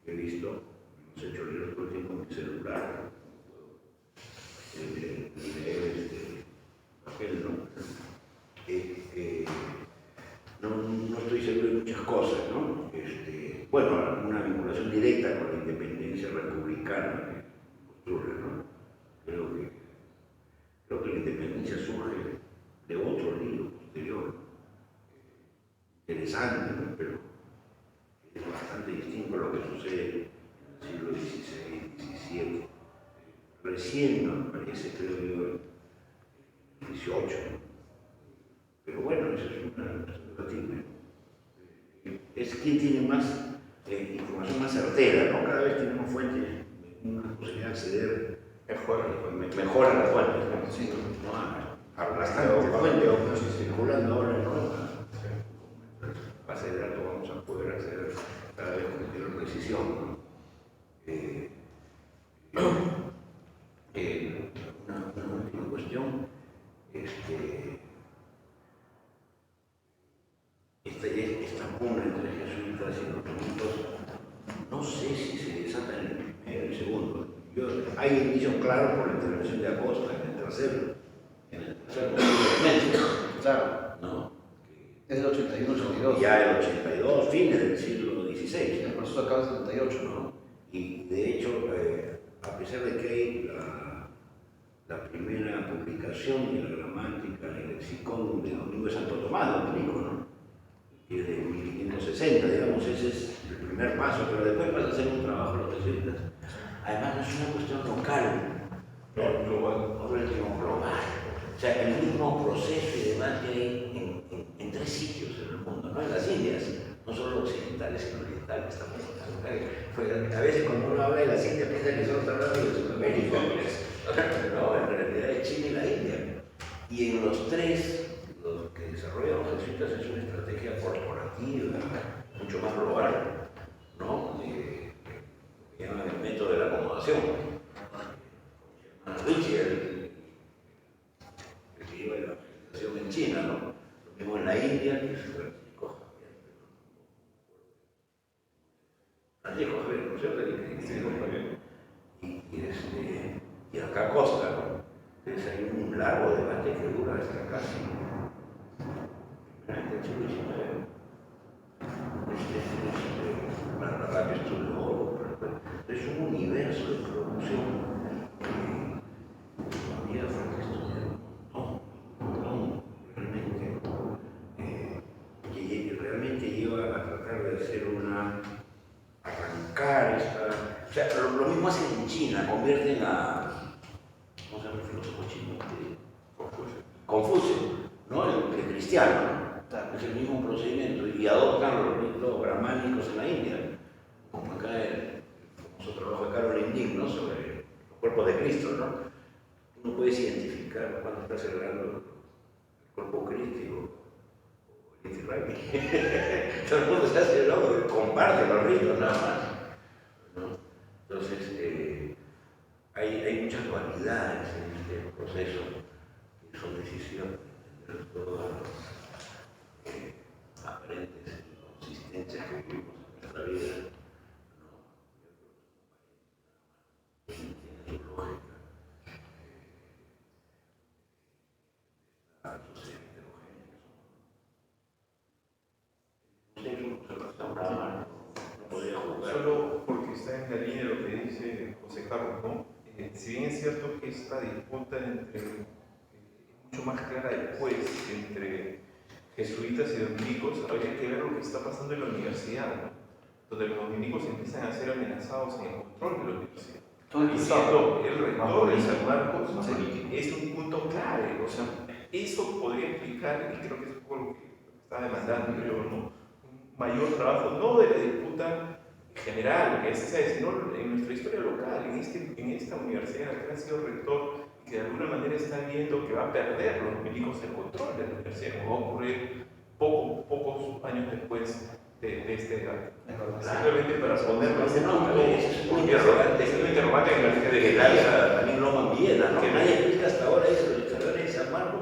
A: que he visto, hemos hecho libros todo el tiempo en mi celular, leer papel, no estoy seguro de muchas cosas, ¿no? Bueno, una vinculación directa con la independencia republicana que postula, ¿no? Creo que la independencia surge de otro libro posterior, interesante, ¿no? Pero es bastante distinto a lo que sucede en el siglo XVI, XVII. Recién aparece, creo yo, en el XVIII. Pero bueno, eso es una debatible. Es quien tiene más información más certera, ¿no? Cada vez tenemos fuentes, una posibilidad de acceder mejor a las fuentes, ¿no?
B: Sí.
A: ¿No? A bastante fuentes circulando ahora, ¿no? Base de datos vamos a poder acceder cada vez con mayor precisión, ¿no? Una última cuestión, esta pugna entre jesuitas y dominicos, no sé si se desata en el primero y el segundo. Hay indicios claros por la intervención de Acosta en el tercero
B: Claro.
A: ¿no?
B: Es el 81-82.
A: Ya el 82, fines del siglo XVI.
B: El proceso acaba en el 78, ¿no?
A: Y de hecho, a pesar de que hay la primera publicación de la gramática y el lexicón de Domingo de Santo Tomás, Dominico, ¿no? Que es de 1560, digamos, ese es el primer paso, pero después pasa a ser un trabajo de los jesuitas. Además, no es una cuestión local, no global. O sea, el mismo proceso y debate hay en tres sitios en el mundo, ¿no? En las Indias, no solo occidentales, sino orientales también. A veces cuando uno habla de las Indias piensa que solo está hablando de Sudamérica, no, en realidad es China y la India. Y en los tres, lo que desarrollan los jesuitas es una estrategia corporativa, mucho más global, ¿no? Que llaman el método de la acomodación. Richie, el que lleva la presentación en China, ¿no? Lo mismo en la India, que es Francisco Javier, ¿no es cierto? Y acá Costa, ¿no? Entonces hay un largo debate que dura hasta casi el siglo XIX. Para la radio estudió, es un universo de producción todavía falta estudiar un montón, realmente, que realmente lleva a tratar de hacer arrancar esta, o sea, lo mismo hacen en China, convierten a, ¿cómo se llama el filósofo chino? Confucio, ¿no? El cristiano, ¿no? Es el mismo procedimiento y adoptan los ritos brahmánicos en la India, como acá el famoso trabajo de Caroline Dick, ¿no? Sobre los cuerpos de Cristo, ¿no? Uno puede identificar cuando está celebrando el cuerpo crístico o el Inti Raymi. Todo el mundo se hace loco, comparte los ritos nada más, ¿no? proceso, que son decisiones, entender todas las aparentes inconsistencias que vivimos en nuestra vida, ¿no? Tienen su lógica, la sociedad heterogénea que somos. No podría jugar.
D: Solo porque está en la línea de lo que dice José Carlos, ¿no? Si bien es cierto que esta disputa es mucho más clara después entre jesuitas y dominicos, habría que ver lo que está pasando en la universidad, ¿no? Donde los dominicos empiezan a ser amenazados en el control de la universidad. Y siendo el rector de San Marcos, es un punto clave. O sea, eso podría explicar, y creo que es un poco lo que está demandando yo, ¿no? Un mayor trabajo, no de la disputa general, que es esa, sino en nuestra historia local, en esta universidad que ha sido rector y que de alguna manera está viendo que va a perder los dominicos el control de la universidad, como va a ocurrir pocos años después de este debate. Simplemente para ponerlo en punto,
A: Es un interrogante
D: en la
A: que lanza también Loman Viena, ¿no? Que nadie explica hasta ahora eso de los historiadores de San Marcos,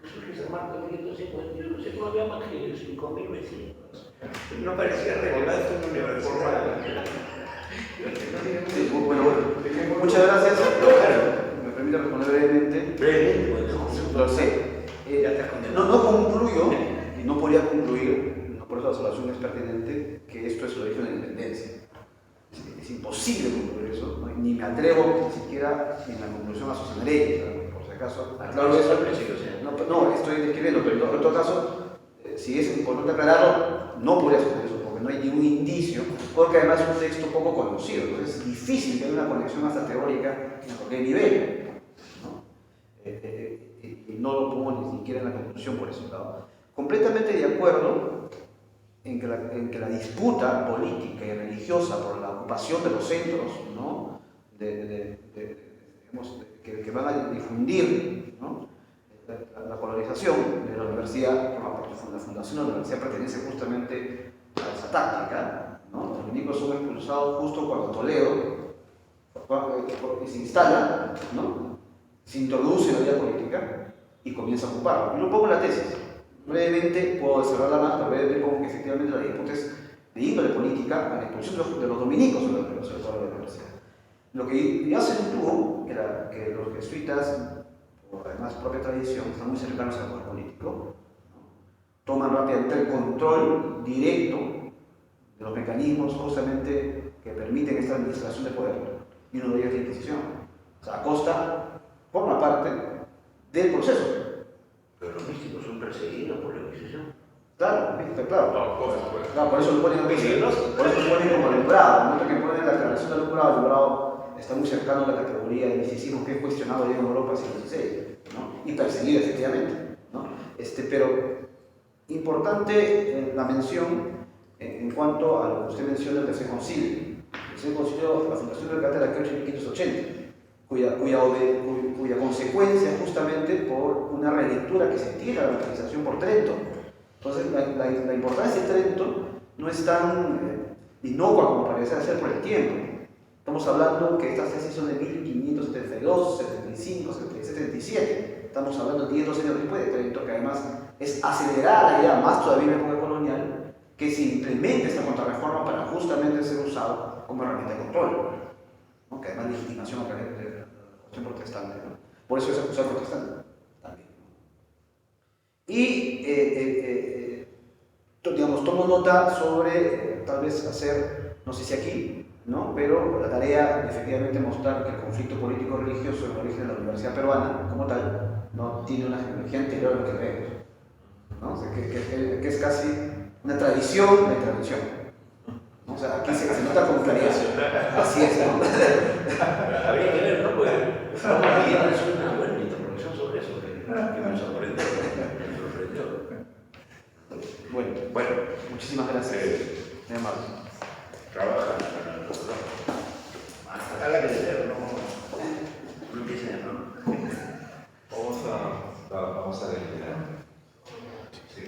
A: porque surge San Marcos en 1551, no sé cómo había más que 5.000 vecinos. No parecía regulado en una universidad.
B: Sí, bueno, muchas gracias. Me permite responder brevemente.
A: Brevemente, bueno,
B: Lo sé.
A: ya estás condenado.
B: No concluyo, y no podría concluir, por eso la observación es pertinente, que esto es el origen de la independencia. Es imposible concluir eso, ¿no? Ni me atrevo ni siquiera en la conclusión a sostener ello, ¿no? Por si acaso.
A: Claro, eso al principio, sí.
B: No, estoy describiendo, pero en todo caso, si es importante aclararlo, no podría sostener eso, porque no hay ningún indicio, porque además es un texto poco conocido, entonces es difícil que haya una conexión hasta teórica en cualquier nivel, ¿no? Y no lo pongo ni siquiera en la conclusión por eso, ¿no? Completamente de acuerdo en que la disputa política y religiosa por la ocupación de los centros, ¿no? Digamos, que van a difundir, ¿no? La polarización de la universidad, la fundación de la universidad pertenece justamente a esa táctica, ¿no? Los dominicos son expulsados justo cuando Toledo se instala, ¿no? Se introduce en la vida política y comienza a ocuparlo. Yo lo pongo en la tesis. Brevemente puedo desarrollarla más, pero brevemente pongo que efectivamente la disputa es de índole política a la expulsión de los dominicos sobre toda la universidad. Lo que ya se sostuvo que los jesuitas, por además propia tradición, están muy cercanos al poder político, ¿no? Toman rápidamente el control directo de los mecanismos justamente que permiten esta administración de poder, y uno de ellos es la Inquisición. O sea, Acosta forma parte del proceso.
A: Pero los místicos son perseguidos por la Inquisición.
B: Claro, claro.
D: No,
B: por eso lo ponen como alumbrado. No que ponen la declaración de alumbrado está muy cercano a la categoría de misticismo que es cuestionado ya en Europa en el siglo XVI, ¿no? Y perseguido efectivamente, ¿no? Pero importante la mención en cuanto a lo que usted menciona del Tercer Concilio. El Tercer Concilio, la fundación del Cátedra que en 1580, cuya consecuencia es justamente por una relectura que se tira de la organización por Trento. Entonces, la importancia de Trento no es tan inocua como parece ser por el tiempo. Estamos hablando que estas tesis son de 1572, 75, 77. Estamos hablando de 10, 12 años después de Trento, que además es acelerar la idea más todavía en la época colonial, que se implemente esta contrarreforma para justamente ser usado como herramienta de control, ¿no? Que además legitimación a través de la cuestión protestante, ¿no? Por eso es acusar protestante también, ¿no? Y digamos, tomo nota sobre tal vez hacer, no sé si aquí, ¿no? Pero la tarea de efectivamente mostrar que el conflicto político-religioso en el origen de la Universidad Peruana, como tal, ¿no? Tiene una genealogía anterior a lo que vemos, ¿no? O sea, que es casi una tradición de intervención, ¿no? O sea, aquí se nota con claridad. Así es, ¿no?
A: Habría que ver, ¿no? Porque Roma Viena es una buena interpretación sobre eso, que me sorprendió.
B: Bueno, muchísimas gracias. Muy amable.
A: Trabaja hasta la que no empiecen, ¿no?
C: Vamos a deliberar. Sí.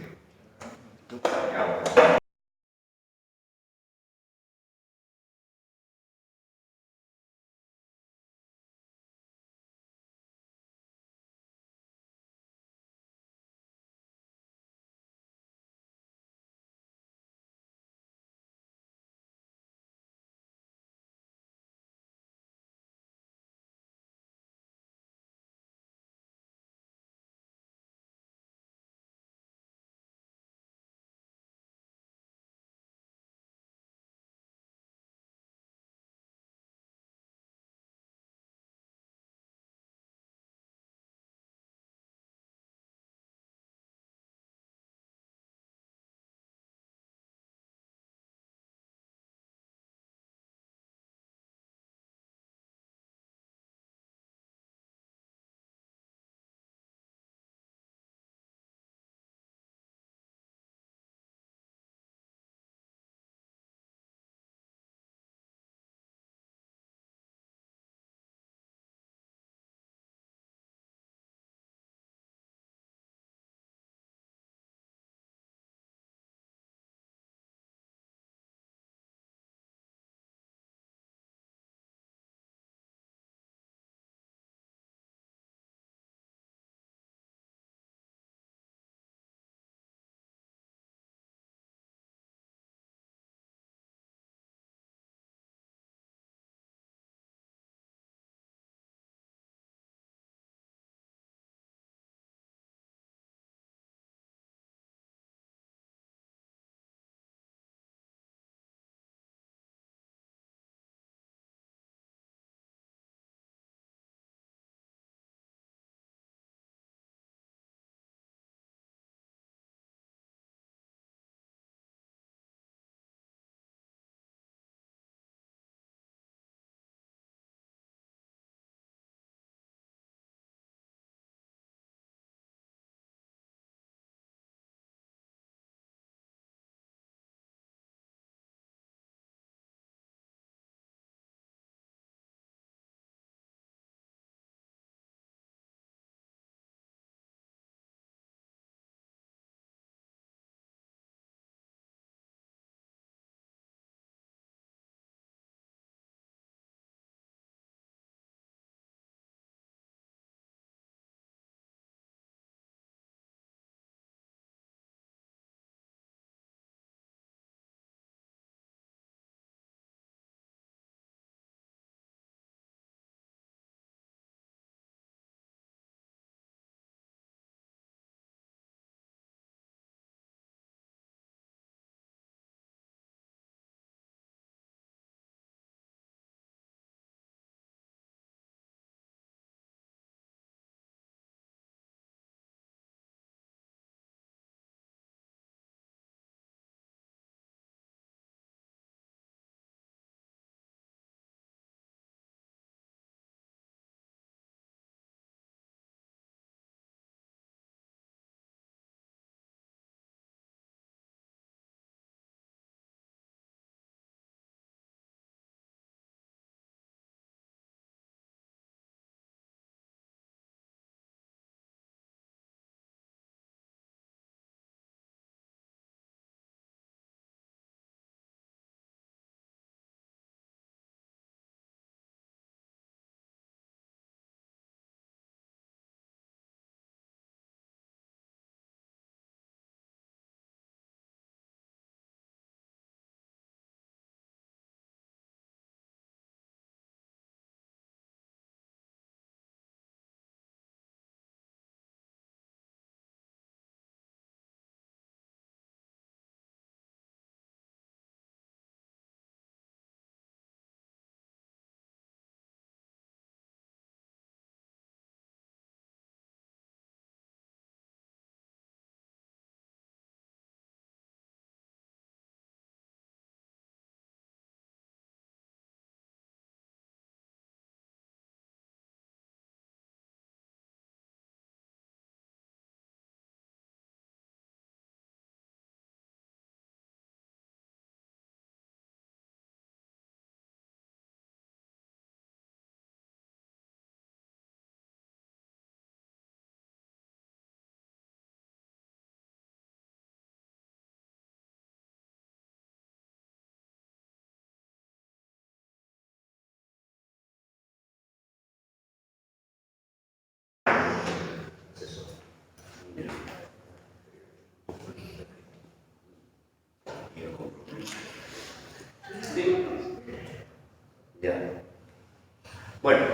A: Bueno,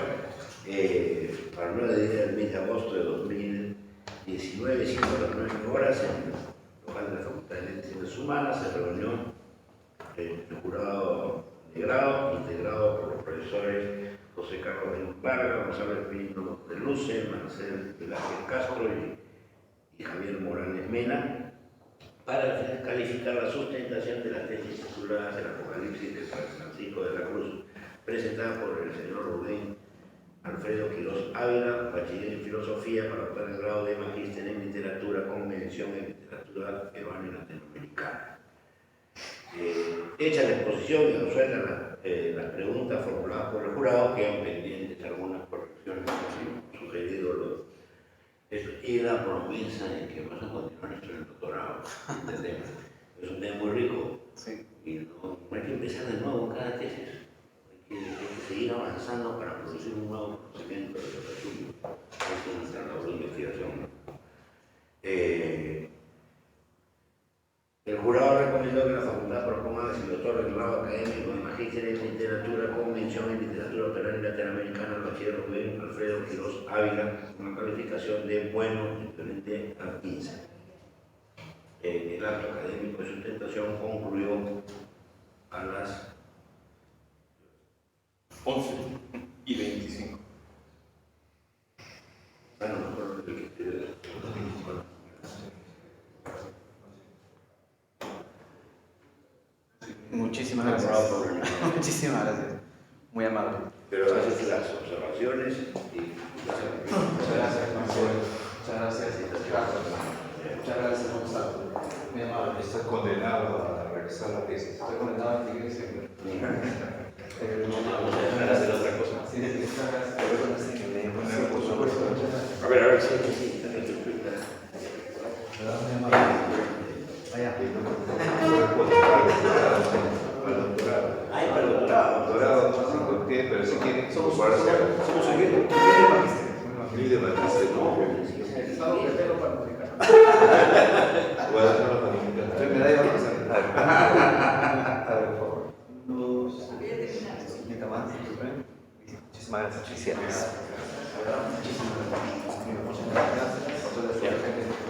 A: para el 9 del mes de agosto de 2019, siendo las 9 horas, en el local de la Facultad de Ciencias Humanas, se reunió el jurado de grado, integrado por los profesores José Carlos Vargas, Gonzalo Espino de Luce, Marcel Velázquez Castro y Javier Morales Mena, para calificar la sustentación de la tesis titulada El Apocalipsis de San Francisco de la Cruz, presentada por el señor Rubén Alfredo Quiroz Ávila, bachiller en filosofía, para optar el grado de magíster en literatura con mención en literatura peruana y latinoamericana. Hecha la exposición y resueltas las preguntas formuladas por el jurado, quedan pendientes algunas correcciones que han sugerido y la promesa de que vas a continuar esto en el doctorado. ¿Entendemos? Es un tema muy rico.
B: Sí.
A: Y no hay que empezar de nuevo en cada tesis. Hay que seguir avanzando para producir un nuevo conocimiento de los asuntos. Esa es nuestra labor de investigación. El jurado recomendó que la facultad proponga que se le otorgue el grado académico de magíster en literatura con mención en literatura peruana y latinoamericana al bachiller Rubén Alfredo Quiroz Ávila, con una calificación de bueno equivalente a 15. El acto académico de sustentación concluyó a las
D: 11:25.
A: Bueno, mejor que
B: Muchísimas gracias. Muchísimas gracias. Muy amable.
A: Pero gracias a las observaciones y
B: Muchas gracias, profesor. Muchas gracias. Muchas gracias, Gonzalo. Muy amable.
C: Está condenado a realizar la tesis.
B: Estoy conectado a la iglesia.
A: vamos a dejar hacer otra cosa.
B: Sí, muchas gracias.
C: Por supuesto.
A: A ver, sí.
B: Muy amable. Allá.
C: Al doctorado.
A: Ay, para el doctorado.
C: Doctorado, no sé pero si quieren
B: Somos
C: incorporarse
B: un
C: ni de magíster, no.
E: Estado primero para publicar.
C: Voy a dejarlo para invitar.
B: Estoy medalla, vamos a hacer. A ver, por favor. Dos. ¿Quién más? Muchísimas gracias. Muchísimas gracias. Muchas gracias.